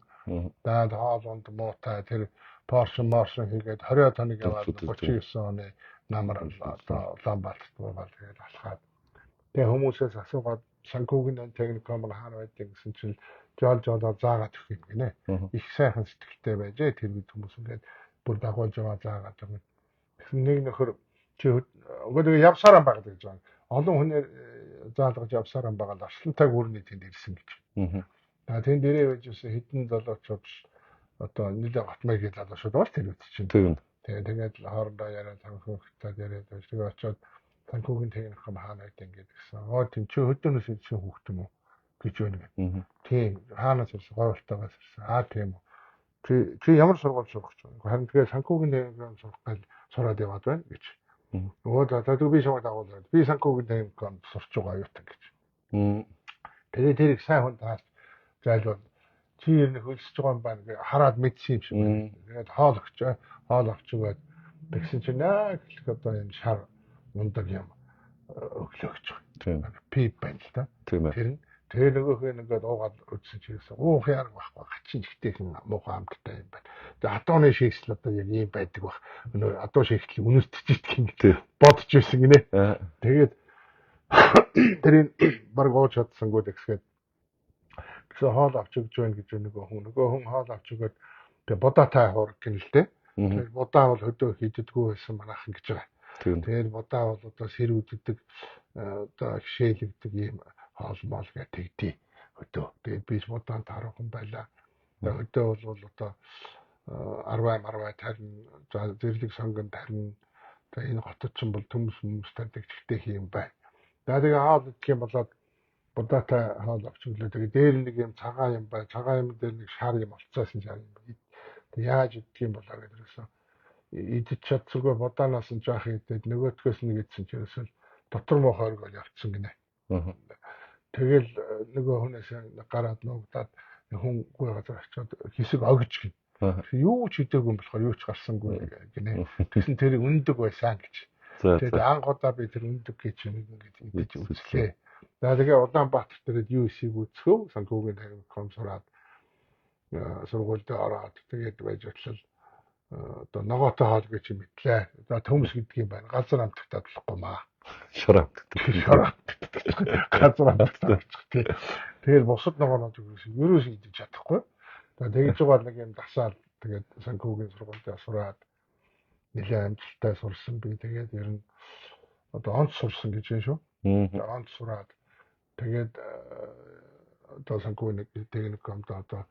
Даад хоолонд муутай тэр поршин хийгээд 20 тоног яваад 39 оны намар одоо Улаанбаатарт буугаад тэгээд алхаад. Тэгээ хүмүүсээс асуугаад санхүүгийн техникум нь хаана байдаг гэсэн чинь жолоо заагаад өгөх юм гинэ. Их сайхан сэтгэлтэй байжээ тэр үед хүмүүс ингээд бүр дагуулж байгаа заагаад өгөх. Нэг нөхөр чи өгөөд явсараа байгаа гэж байна. Олон хүнээр заалгаж явсараа байгаа л орчлонтой гүрний тэнд ирсэн гэж. Тэнд дээрээ байжсэн хэдэн залуучууд одоо нэлээд готмай гэж залуучууд бол тэр үед чинь. Тэгээд хоорондоо яриад санхүүгтэй яриад байж тэгээ очиод санхүүгийн техникум хаана байдаг гэсэн. Тийм чи хөдөөнөөс ирсэн хүүхд юм уу гэж байна. Тийм хаанаас ирсэн говьтойгоос ирсэн. Тийм үү. Чи ямар сургууль сурах гэж байна? Харин тэгээ санхүүгийн техникум сурах гэж сураад яваад байна гэж. Өөдөө за би шууд агуулдаг. Би санхүүгийн техникум сурч байгаа юу гэж. Тэгээд тэрийг сайн хүн таас зайлвал чи ер нь хөлсөж байгаа юм байна гэж хараад мэдсэн юм шиг байна. Тэгээд хоол авчигээд тэгсэн чинь гэх одоо энэ шар мундаг юм өглөө гэж байна. Пип байна л да. Тэр нөгөөх нь ингээд уугаад үтсэн чигсэн. Уух яраг байхгүй. Гачин ихтэй юм муухай амттай юм байна. Тэгээд адууны шигсэл одоо яг ийм байдаг баг. Өнөө адуу шигсэл үнэстчихийдг ингээд бодож ирсэн гинэ. Тэгээд тэрийн баг ууж чадсангүй гэсгээд гэсэн хоол авч өгч байна гэж нөгөө хүн хоол авч өгөөд тэгээ бодаатай хуурах гин л дээ. Тэгээд бодаа бол хөдөө хийдэггүй байсан манайхан гэж байгаа. Тэгээд бодаа бол одоо сэр үддэг одоо хшээлэгдэг юм хоол гэдэг тэгдий хөдөө. Тэгээд би бодаанд харах юм байлаа. Хөдөө бол одоо арвай тарин за зэрлэг сонгон тарин за энэ хотод ч бол төмс тардаг чихтэй юм байна. За тэгээ хаал гэх юм болоод будаатай хаал авчихлаа. Тэгээ дээр нэг юм цагаан юм байна. Цагаан юм дээр нэг шар юм олцсон шар юм байна. Тэг яаж идэх юм болоо гэдэг ерөөсөө идэж чадсгүй будаанаас нь жаах идээд нөгөөдгөөс нэг идсэн ч ерөөсөө дотор муу хойрог явцсан гинэ. Тэгэл нөгөө хүнээс гараад нуугдаад хүнгүй газар очиод хэсэг огж гин. Юу ч хийдэггүй юм болохоор юу ч гарсангүй гинэ. Тэгсэн тэр үндэг байсан гэж. Тэгээд анхудаа би тэр үндэг гэж нэг ингэж идэж үзлээ. За тэгээ Улаанбаатар дээрээ юу эсийг үзхөө санхүүгийн тарихом сураад сургуульд ороод тэгээд байж очлоо одоо ногоотой хоол гэж мэдлээ. За төмс гэдэг юм байна. Газар амтагтаад болохгүй маа.
Шор
газар амтагтаад. Тэгээд бусад ногоонод ерөөс идэж чадахгүй. За тэгж байгаа нэг юм дасаал тэгээд санхүүгийн сургуульд сураад нэлээд амжилттай сурсан би. Тэгээд ер нь одоо онц сурсан гэж байна шүү. Онц сураад тэгээд одоо санхүүгийн техникумд одоо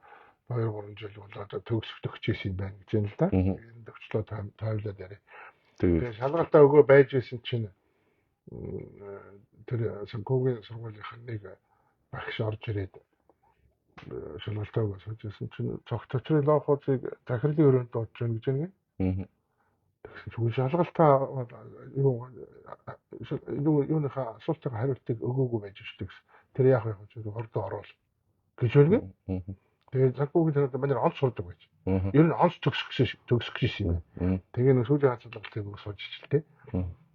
2-3 жил болоод төгсчихсэн юм байна гэж юм л да. Энэ төгслөө тайлбарлаад яриа. Тэгээд шалгалтаа өгөө байж исэн чинь тэр санхүүгийн сургуулийн нэг багш орж ирээд шалгалтаа өгөө суужсэн чинь цогцолчрын лоохоцыг захирлын өрөөнд дуудаж байна гэж байна. Тэгсэн чинь шалгалтаа юуныхаа асуултыг хариултыг өгөөгүй байж шүү дээ. Тэр яах вэ гэж хордоо орвол гэж байна. Тэгээд санхүүгийн танад манай онц сурдаг байж. Ер нь онц төгсөх гэсэн юм. Тэгээ нэг сүүлийн хацлалтыг сууж ичэлтэй.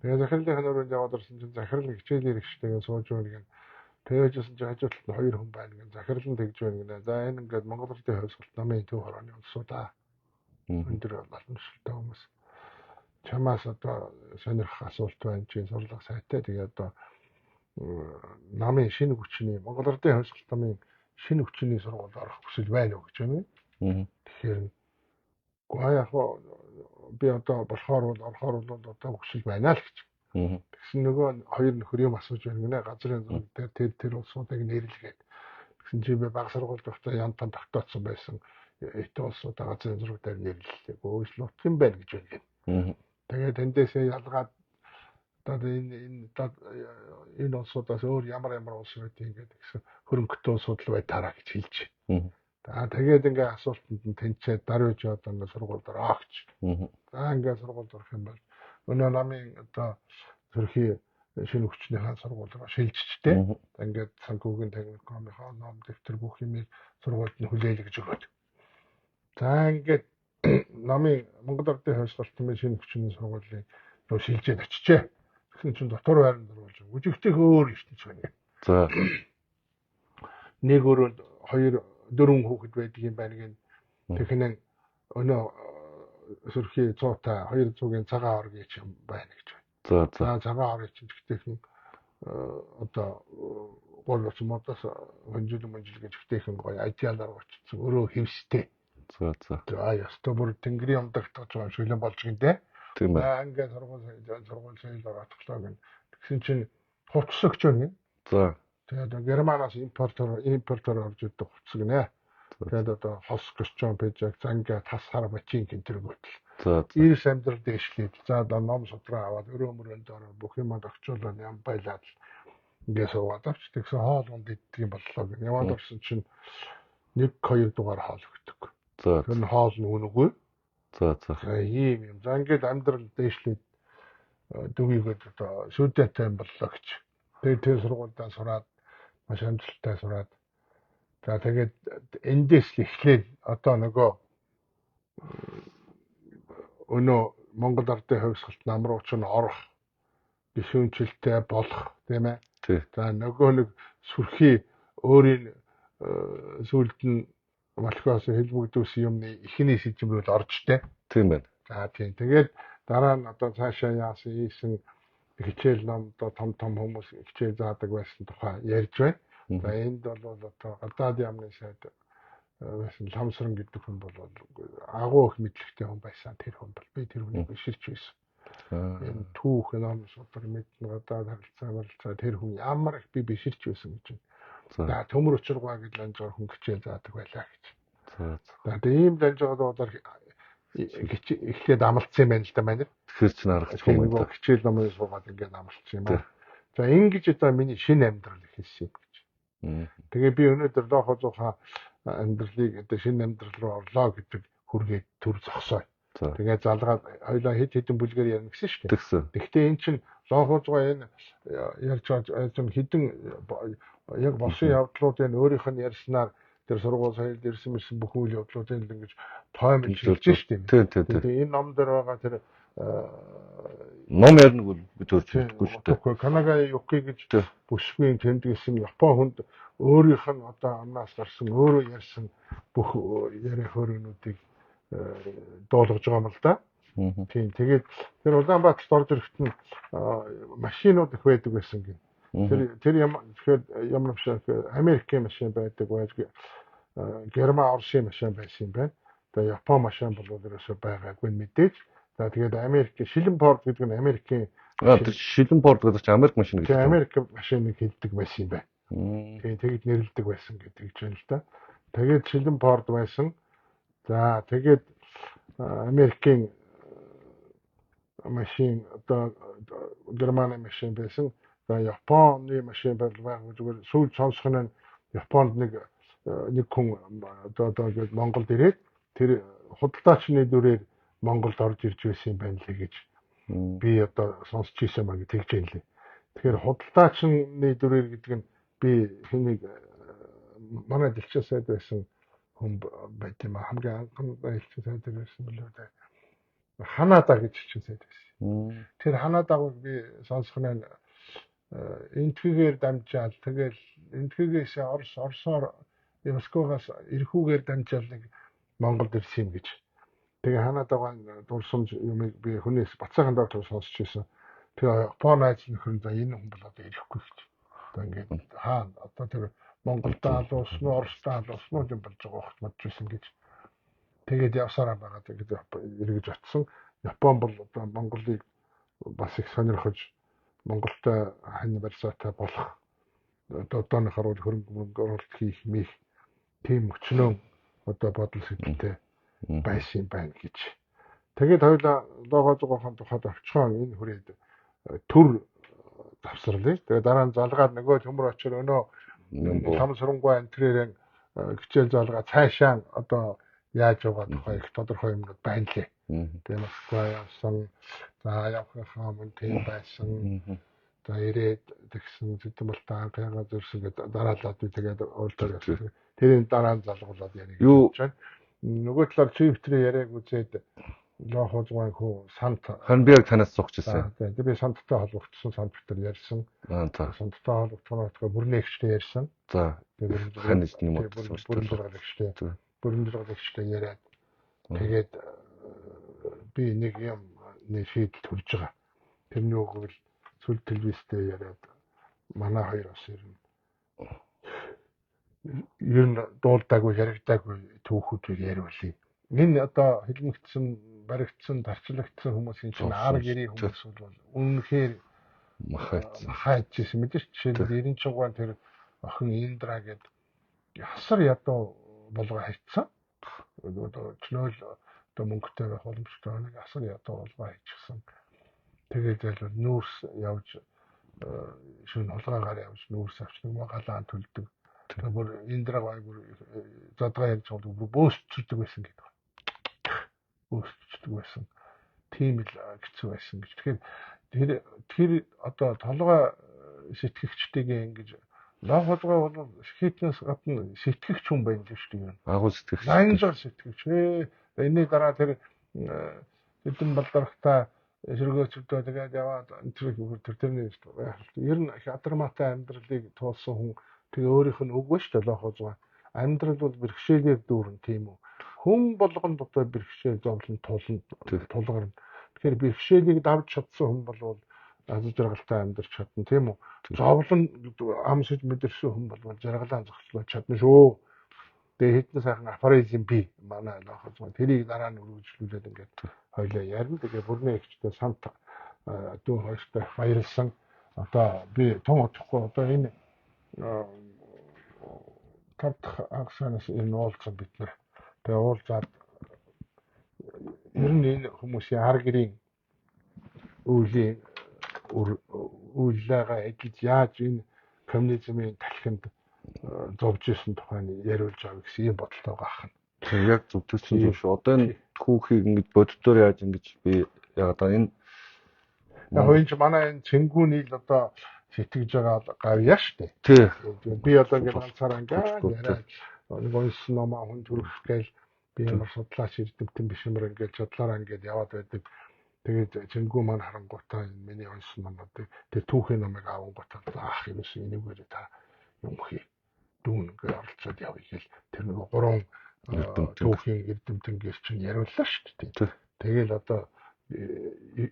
Тэгээ захирлын ханаар яваад орсон чинь захирал хичээлийн хэрэгчтэйгээ сууж байгаа нэг. Тэгээжсэн чинь хажууталд нь 2 хүн байна гэн. Захирал нь тэгж байна гэнэ. За энэ ингээд Монгол Улсын хувьсгалт намын төв хорооны онцсуудаа. Өндөр боломжтой хүмүүс. Чамаас одоо сонирхох асуулт байна чи сурлага сайтай. Тэгээ одоо намын шинэ хүчний Монгол Улсын хувьсгалт намын шинэ хүчний сургуульд орох хүсэл байна уу гэж байна. Тэгэхээр яг би одоо болохоор орохоор бол одоо хүсэл байна л гэж. Тэгсэн нөгөө хоёр нөхөр юм асууж байна гинэ. Газрын зураг дээр тэр улсуудыг нэрлэгээд. Тэгсэн чи би баг сургуульд явахдаа янтан тогтооцсон байсан. Эт улсуудаа газрын зураг дээр нэрлэлээ. Өөрчлөлт юм байна гэж байна. Тэгээд тэндээсээ ялгаад одоо энэ улсуудаас өөр ямар улс байдгийг ингээд гэсэн хөрөнгөтэй улсууд бай тараа гэж хэлж. За тэгээд ингээ асуултанд нь тэнцээ даруйж одоо ингээ сургуульд орооч. За ингээ сургуульд орох юм бол өнөө намын одоо төрхий шинэ хүчнийхээ сургуулиуд шилжчтэй. Ингээд санхүүгийн техникумынхаа ном дэвтэр бүх юмыг сургуульд нь хүлээлгэж өгöd. За ингээд намын Монгол Улсын хувьсгалт шинэ хүчний сургуулийн руу шилжээд очижээ. Тэгсэн чинь дотор байранд оруулж үжигтэй өөр ертөнц байна.
За
нэг өрөөнд 2-4 хүүхэд байдаг юм байна гэн. Тэгэхнээ өнөө сөрхий 100-тай 200-ийн цагаан оргийн юм байна гэж байна. За цагаан оргийн чинь гэхдээ одоо гол модоос хонжил гэж ихтэйхэн гоё ажиалаар очсон өрөө хевстэй. За ястаа бүр тэнгэрийн умдагт байгаа шүлэн болж гинэ. Тийм байна. Ингээд сургууль соёл ороотлоо гэн. Тэгсэн чинь хувцсагч байна. За тэгээд Германаас импортоор орж ирдэг хувцас гинэ. Тэгээд одоо хос костюм пэжэг занга тас хар бачин гэнтэргүүтэл. За ирс амьдрал дэвшлээд за одоо ном судраа аваад өрөөмөрөнд ороо бүх юм огцуулаад ям байлаад ингээд суугаад авч тэгсэн хоолунд иддэг юм боллоо гэн. Яваад орсон чинь 1-2 дугаар хоол өгдөг. За тэр нь хоол нь үнэгүй. За ийм юм. За ингээд амьдрал дэвшлээд дүгийгээд одоо шүдэнтэй юм боллоо гэж. Тэгээд тэр сургуульдаа сураад маш амжилттай сураад за тэгээд эндээс л эхлээл одоо нөгөө өнөө Монгол Ардын хувьсгалт нам руу ч орох гишүүнчлэлтэй болох тийм ээ. За нөгөө нэг сүрхий өөрийн сүлд нь Малхиос хэлбэгдүүлсэн юмны ихний сэжмрүүд оржтэй. Тийм байна. За тийм. Тэгээд дараа нь одоо цаашаа яасан ийсэн хичээл ном одоо том хүмүүс хичээл заадаг байсан тухай ярьж байна. За энд бол одоо гадаад яамны сайд байсан Ламсран гэдэг хүн бол агуу их мэдлэгтэй хүн байсан. Тэр хүн бол би тэр хүнийг биширч байсан. Энэ түүх ном судар мэднэ гадаад харилцаа тэр хүн ямар их би биширч байсан гэж байна. За төмөр учиргаа гэж ланжгаар хүн хичээл заадаг байлаа гэж. За тийм ланжгаар бодоор эхлээд амлцсан юм байна л да манай.
Тэгэхээр ч харагдах юм байна.
Хичээл номыг суугаад ингээд амлцсан юм аа. За ингэж одоо миний шинэ амьдрал ихэлсэн юм гэж. Тэгээ би өнөөдөр лохо зуха амьдралыг одоо шинэ амьдрал руу орлоо гэдэг хүргээд төр зогсоо. Тэгээ залгаад хоёлаа хэдэн бүлгээр ярина гэсэн шүү дээ. Гэхдээ эн чинь лохо зуха энэ ярьж байгаа хэдэн яг болсон явдлуудын өөрийнх нь ярьснаар тэр сургууль соёл ирсэн мэрсэн бүх үйл явдлуудыг ингэж тоомлж хэлж шүү дээ. Тэгээ энэ ном дээр байгаа тэр
ном ярныг бол бид төрж хэлэхгүй шүү дээ.
Канага Юки гэж бүсгүй тэнд гэсэн Япон хүнд өөрийнх нь одоо амнаас гарсан өөрөө ярьсан бүх яриа хөрөнүүдийг дуулгаж байгаа юм л да. Тийм. Тэгээд тэр Улаанбаатарт орж ирэхэд нь машинууд их байдаг байсан гин. Тэр ямар шиг Америкийн машин байдаг байж Герман Оросын машин байсан юм байна. Тэгээ Япон машин бол ерөөсөй байгаагүй мэдээж. За тэгээд Америк Шилэнпорт гэдэг нь Америкийн
Шилэнпорт гэдэг чинь Америк машин гэж.
Америк машиныг хэлдэг байсан юм байна. Тэгээд нэрлэдэг байсан гэдэг ч юм л да. Тэгээд Шилэнпорт байсан. За тэгээд Америкийн машин одоо Германы машин байсан. За Японы машин байгаагүй зүгээр сүүл сонсох нь Японд нэг хүн одоо Монголд ирээд тэр худалдаачны дүрээр Монголд орж ирж байсан юм байна лээ гэж би одоо сонсч ирсэн маа гэж тэгж юм лээ. Тэгэхээр худалдаачны дүрээр гэдэг нь би хэнийг манай дэлхий сайд байсан хүн байт юм аа. Хамгийн анхан дэлхий сайд байсан билүү дээ. Ханада гэж чинь сайд байсан. Тэр Ханадаг би сонсох нь энтгээр дамжаал тэгэл энтгээс Оросоор Москвагаас эрхүүгээр дамжаал нэг Монголд ирсэн юм гэж. Тэгээ Ханадагаа дурсан юмыг би хүнээс бацаахан доктор сонсч ирсэн. Тэгээ Япон найз нөхөр за энэ хүн бол одоо ирэхгүй гэж. Одоо ингээд одоо тэр Монголдаа алуусан уу Оросдаа алуусан уу юм болж байгаа хот модчихсан гэж. Тэгээд явсараа байгаа тэгээд эргэж очсон. Япон бол одоо Монголыг бас их сонирхож Монголтой хань барьцаатай болох одооны харуул хөрөнгө оруулалт хийх мэх тийм өчнөө одоо бодол сэтгэлтэй байсан юм байна гэж. Тэгээд хоёулаа логоо зугаахан тухайд авчхан энэ хүрээд төр давсарлаа. Тэгээд дараа нь залгаад нөгөө төмөр очир өнөө хам сурангуй антрээрэн хичээл залгаа цаашаа одоо яаж явах тухай их тодорхой юмнууд байна лээ. Тэгээд Москва явсан. За явхаа мөн тийм байсан. За ирээд тэгсэн зүйдэн болтаа анхаарал зөрсөн гэдэг дараалаад би тэгээд уулзаад явсан. Тэрийн дараа нь залгуулад ярих гэж байна. Нөгөө талаар Twitter-ээр яриаг үзээд лохо зугаан хөө сант
хан би яг танаас зогчсон.
Тэгээд би санттай холбогдсон сант Twitter ярьсан. Санттай холбогдсоноотгоо бүрнээгчтэй ярьсан.
За хан эзний мод
бүрнээгчтэй яриад тэгээд би нэг юм шийдэл төрж байгаа. Тэрний үгээр сүл телевизтэй яриад манай хоёр бас ер нь дуулдаагүй яригдаагүй түүхүүдийг яриулъя. Энэ одоо хэлмэгдсэн, баригдсан, дарчлагдсан хүмүүсийн чинь арга гэрээ хүмүүс бол үнэхээр махайчсэн мэдээж жишээлбэл 90-аад тэр охин Индра гэдэг хасар ядуу болгоо хайцсан. Одоо чнөл одоо мөнгөтэй байх боломжтой нэг хасар ядуу болгоо хайчихсан. Тэгээд л нүүрс явж шин холгаагаар явж нүүрс авч нэг галаан төлдөг. Тэгээд Индра гайгүй задгаа ярьж байгаа бүр бөөсчдөг байсан гэдэг. Бөөсчдөг байсан. Тийм л хэцүү байсан гэж. Тэгэхээр тэр одоо толгой сэтгэгчтэйгээ ингэж лохолгоо бол хитнес гадна сэтгэгч хүн байна гэж шүү дээ.
Агуу сэтгэгч.
80 сэтгэгч. Энэний дараа тэр хэдэн балдархтаа ширгөөцөлдөө тэгээд яваад тэр тэрний ер нь хатармаатай амьдралыг туулсан хүн тэгээ өөрийнх нь үгүй шүү дээ лохолгоо. Амьдрал бол бэрхшээлээр дүүрэн тийм үү. Хүн болгонд одоо бэрхшээл зовлон тулгарна. Тэгэхээр бэрхшээлийг давж чадсан хүн бол аз жаргалтай амьдарч чадна тийм үү. Зовлон амсж мэдэрсэн хүн бол жаргалаа зогсоолж чадна шүү. Тэгээ хэдэн сайхан афоризм би манай лохолгоо тэрийг дараа нь үргэлжлүүлээд ингээд хоёлаа ярина. Тэгээ бүрний ихтэй сант дүү хоёртой баярлсан. Одоо би том утгагүй одоо энэ тавдах агсаанаас энэ уулзсан бид нар. Тэгээ уулзаад ер нь энэ хүмүүсийн ар гэрийн үйлээгээ эдгэж яаж энэ коммунизмын талхинд зовж исэн тухайн яриулж байгаа гэсэн ийм бодолтой байгаа ах.
Яг зөвтгсөн зүйл шүү. Одоо энэ түүхийг ингэж боддоор яаж ингэж би яг одоо энэ
хоёрч манай энэ цэнгүүнийг одоо сэтгэж байгаа гавьяа штэ.
Тий.
Би одоо ингэ ганцаараа яриад нэг онс номоо хүн төрөх гээл би ямар судлаач эрдэмтэн биш юмэр ингээд судлаараа ингээд яваад байдаг. Тэгээд цэнгүү маань харангуйтаа миний онс номоо тэр түүхийн номыг авангуйтаа ах юм шиг энэгээр та юм хий дүүн ингээд оролцоод явъя гэл тэр нэг гурван түүхийн эрдэмтэн гэж чинь яриуллаа штэ. Тэгэл одоо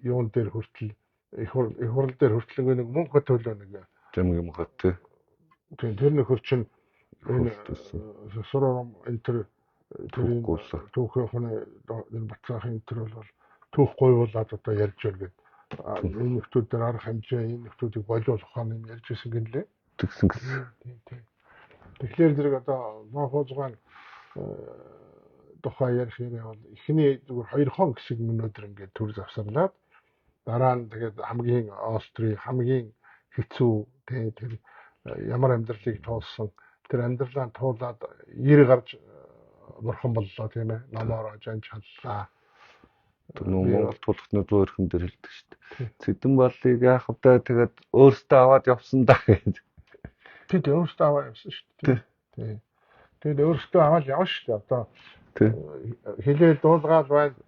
юун дээр хүртэл их хурал дээр хүртэл нэг мөнгө төлөө нэг
юм хат тий.
Тэр нөхөр чинь энэ сурам энэ түүхийн хүний бацаахын энэ бол түүх гуйвуулаад одоо ярьж байгаа гэдэг. Энэ нөхдүүд дээр арга хэмжээ энэ нөхдүүдийг болиулах ухааны юм ярьж ирсэн гэнлээ.
Тэгсэн гэсэн.
Тэгэхээр зэрэг одоо нохоозгаан тухай ярих юм бол эхний зүгээр 2 хон хэсэг өнөөдөр ингээд төр завсарлаад дараа нь тэгээд хамгийн Австрийн хамгийн хэцүү тэр ямар амьдралыг туулсан тэр амьдралаа туулаад 90 гарч бурхан боллоо тийм ээ номоор ажиж чадлаа.
Тэр Монгол тулхны зуун эрхэм дээр хэлдэг шүү дээ. Цэдэн баллыг яах вэ тэгээд өөртөө аваад явсан да гэж.
Тэд өөртөө аваад явсан шүү дээ. Тэгээд өөртөө аваад явна шүү дээ. Одоо хэлээ дуулгаад байна.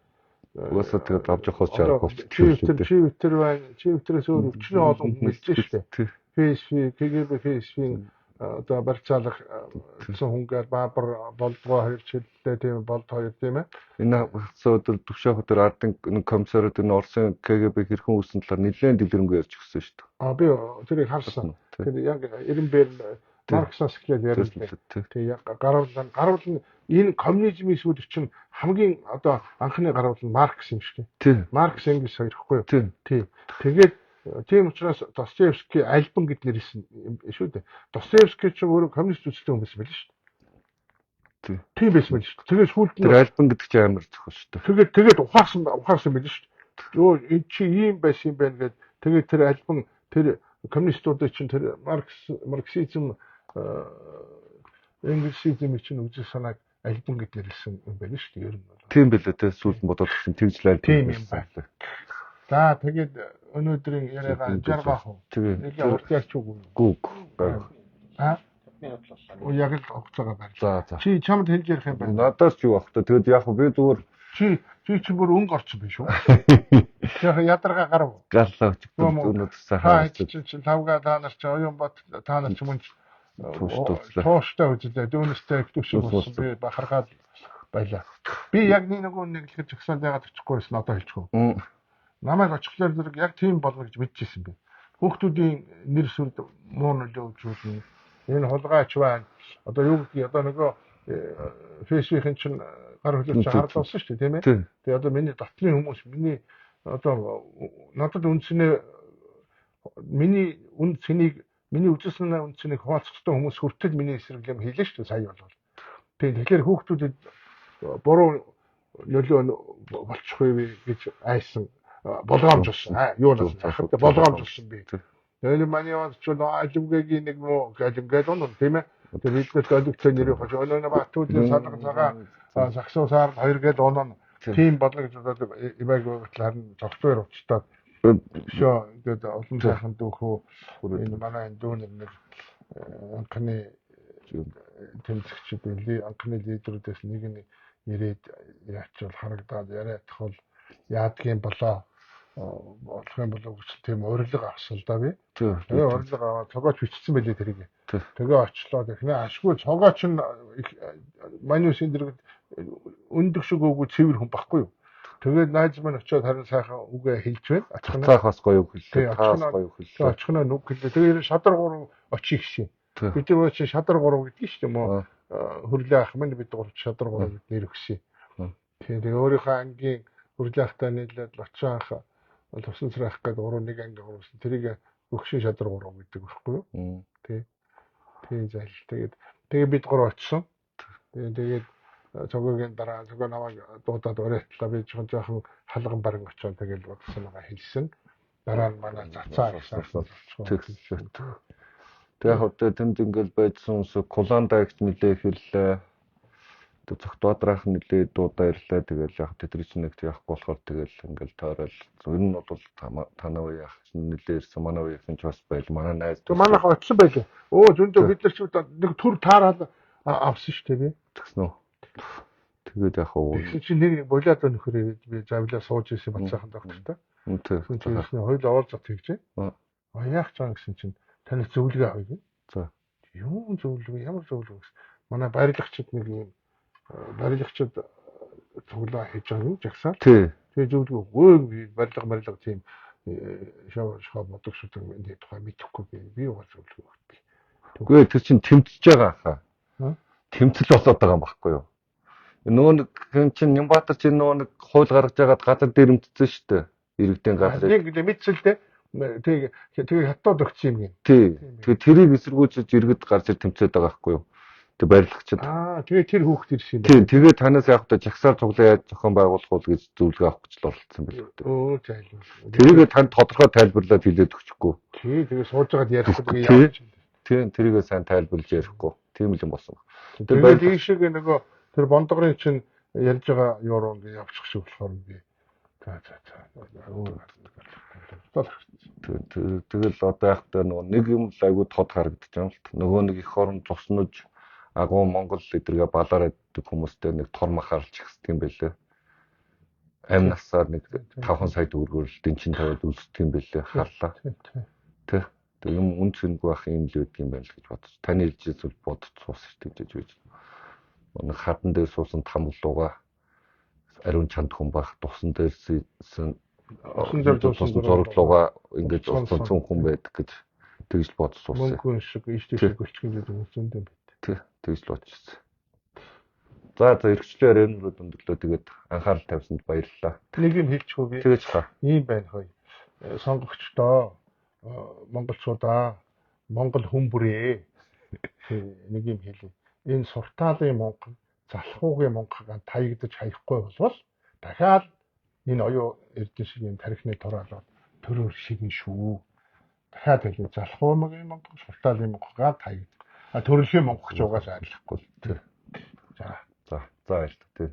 Уусаа тэгээд авч явахаас чарах
Твиттер байна. Твиттерээс өөр өчнөө олон хүн хэлж шүү дээ. Facebook, KGB Facebook одоо барьцаалах хүнгээр баабар болдгоо хоёр чиглэлтэй тийм болд хоёр тийм ээ.
Энэ өдөр төвшөөх өдөр ардын комиссарууд энэ Орсын КГБ хэрхэн үүссэн талаар нэлээд дэлгэрэнгүй ярьж өгсөн шүү дээ.
Би тэрийг харсан. Тэр яг Эренбер Марксаас эхлээд ярьсан. Тэгээ яг гарвал нь энэ коммунизмын сүүлд чинь хамгийн одоо анхны гарвал нь Маркс юм шиг тийм. Маркс Энгельс хоёр ихгүй юу? Тийм. Тэгээд тийм учраас Достоевский альбан гэд нэрсэн юм шүү дээ. Достоевский ч өөрөө коммунист үзэлтэй хүн байсан байл шүү дээ. Тийм байсан байл шүү дээ. Тэгээд сүүлд нь
тэр альбан гэдэг чинь амар зохиол шүү дээ.
Тэгээд ухаарсан байл шүү дээ. Йоо энэ чи ийм байсан юм байна гэд тэгээд тэр альбан тэр коммунистуудын чинь тэр марксизм энгельсизм чинь үзэл санааг альбан гэд нэрсэн юм байна шүү дээ. Ер нь бол.
Тийм байлээ те сүүлд бодоод чинь тэгжлээ
тийм юм байна. За тэгээд өнөөдрийн яриагаа 60 баах уу? Тэгээд урт ярьч үгүй.
Гүг.
Яг л хугацаагаа барь.
За.
Чи чамд хэлж ярих юм байна.
Надаас ч юу ах та. Тэгээд яг би зүгээр
чи бүр өнгө орсон биш үү? Яг ядаргаа гарав.
Гарлаа ч өнөөдөр
сайхан. Чи лавга та нар чи оюун бат та нар чи мөн тууштай үзлээ. Дүүнэстэй төшөө болсон би бахаргаад байлаа. Би яг нөгөө нэг л зөксөнд ягаад очихгүйсэн одоо хэлчихв. Намайг очихлоор зэрэг яг тийм болно гэж мэдчихсэн би. Хүүхдүүдийн нэр сүрд муу нөлөө үзүүлнэ. Энэ хулгайч байна. Одоо юу гэдгийг одоо нөгөө фэйсбүүкийн чинь гар хөлөж хардсан шүү дээ тийм ээ. Тэгээ одоо миний дотрийн хүмүүс миний одоо надад үндсэний миний үндсэнийг миний үзэсгэлэн үндсэнийг хуваалцахтай хүмүүс хүртэл миний эсрэг юм хийлээ шүү дээ сая бол. Тэгэхээр хүүхдүүдэд буруу нөлөө болчих вэ гэж айсан болгоомж болсон. Юу л ахад болгоомж болсон би. Тэгээд манай яваад ч алимгийн нэг муу алимгээд оноо тийм ээ. Тэгээд биднээс олигцоо нэрийг хож өнөө баатуудын салган цагаан саксуусаар хоёр гээд оноо тийм болно гэж бодоод имаг харин зогцоор уцтаад шоо ингээд олон сайхан дүүхөө энэ манай дүүнэр нэг анхны тэмцэгчд билий анхны лидерүүдээс нэг нь ирээд яачвал харагдаад яриад тахвал яадгийн болоо болох юм болов гэж тийм урилга авсан л да би. Тэгээ урилга аваад цогооч бичсэн байлээ тэрийг. Тэгээ очлоо тэгэхээр ашгүй цогооч нь маньюсын дэргэд өндөг шиг өгөө цэвэр хүн баггүй юу. Тэгээд найз маань очиод харин сайхан үгээ хэлж байна.
Ацхнаас гоё үг хэллээ.
Таас гоё үг хэллээ. Ацхнаа нүг хэллээ. Тэгээ шадар 3 очиж гişin. Бид нар чи шадар 3 гэдэг шүү дээ мó. Хөрлөө ах минь бид 3 шадар 3 гэд нэр өгсөн. Тэгээ өөрийнхөө ангийн хөрлөө ахтай нийлээд очиах тусан сарах гэдэг 3-1 анги гурвсан. Тэрийг өгшин шадар 3 гэдэг байхгүй юу? Тий зайл. Тэгээд бид 3 очсон. Тэгээд цогогийн дараа цогоо намайг дуудаад өрөөтлөө би жоохон халган барин очоод тэгэл бодсон байгаа хэлсэн. Дараа нь манай зацаа гэсэн болчихсон.
Тэгээ яг одоо тэнд ингээл байдсан хүмүүс Куланда гэж нэлээ ихэрлээ. Тэг цогтоодраах нэлээ дуудаа ирлээ. Тэгэл яг тэдний чинь нэг яахгүй болохоор тэгэл ингээл тойрол. Ер нь бол танаа үе яах нэлээ ирсэн. Манай үеийнхэн ч бас байл. Манай найз.
Манайх очсон байлээ. Зөндөө бид нар ч нэг төр таараад авсан шүү дээ би.
Тэгсэн үү. Тэгээд яг уу.
Тэгсэн чинь нэг болоод нөхөр би завлаа сууж ирсэн бацаахан доктортой.
Тэгсэн
чинь хоёул оолзох тэгжээ. Яах чам гэсэн чинь таныг зөвлөгөө авъя.
За.
Юу зөвлөгөө ямар зөвлөгөө гэсэн. Манай барилгачид нэг юм барилгачид цуглаа хийж байгаа юм жагсаа. Тэгээ зөвлөгөө би барилга тийм шоо бодог шүтэг энэ тухай мэдэхгүй би уул зөвлөгөө өгөх.
Үгүй тэр чинь тэмцэж байгаа хаа. Тэмцэл болоод байгаа юм баггүй юу? Нөгөө нэг чинь Нямбатар чинь нөгөө нэг хууль гаргаж байгаад газар дэрэмдсэн шүү дээ. Иргэдийн газар.
Нэг мэдсэлтэй тэгээ хаттууд өгсөн юм.
Тэгээ тэрийг эсэргүүцэж иргэд гарч ир тэмцээд байгаа байхгүй юу? Тэг барилгачид.
Тэгээ тэр хүүхд ирсэн.
Тэгээ танаас яг та жагсаал цуглаа яаж зохион байгуулах уу гэж зөвлөгөө авах гэж л оролцсон байл.
Зайлгүй.
Тэрийг танд тодорхой тайлбарлаад хэлээд өгчихгүй.
Тэгээ сууж байгаад ярихгүй яаж.
Тэрийг сайн тайлбарлаж ярихгүй. Тийм л юм болсон.
Тэгээд ийм шиг нөгөө тэр бондгорын чинь ярьж байгаа юу руу ингэ явчих шиг болохоор би.
Тэгэл одоо яг та нэг юм л айгүй тод харагдаж байгаа юм л. Нөгөө нэг их орон туснаж агуу Монгол эдэргээ балаар идэх хүмүүстэй нэг тор махаарч ихсдэг юм байлээ. Амь насаар нэг 5 сая төгрөгөөр л дэнчин тавиад үлсдэг юм байлээ. Харлаа. Тэг юм үн цэнгүй ах юм л үүдг юм байна л гэж бодож. Таны хэлжээс бол бодож суус шүү дээ гэж байж. Нэг хадан дээр суусан тамлууга ариун чанд хүн байх тусан дээрсэн зураглууга ингэж уцсан хүн байдаг гэж тэгж бодож суусаа.
Мөнгө шиг ийштэй гөлчгөн гэдэг юм зөндөө байт.
Тэгж л бодчихсон. За эргчлээр энэрүүд өндөрлөө тэгээд анхаарал тавьсанд баярлалаа.
Нэг юм хэлчихв би.
Тэгэж хаа.
Ийм байна хөөе. Сонгогчдоо монголчуудаа монгол хүмүүрээ нэг юм хэлээ. Энэ суртаалын монго, залхуугийн монгогийн таягдаж хаяхгүй болвол дахиад энэ оюу эрдэнэ шиг юм тарихны тураалал төрөөр шигэн шүү. Дахиад хэлээ залхуугийн монго, суртаалын монгогаа таягд. Төрөлхийн монгогч угаасаа арилахгүй.
За баярлалаа.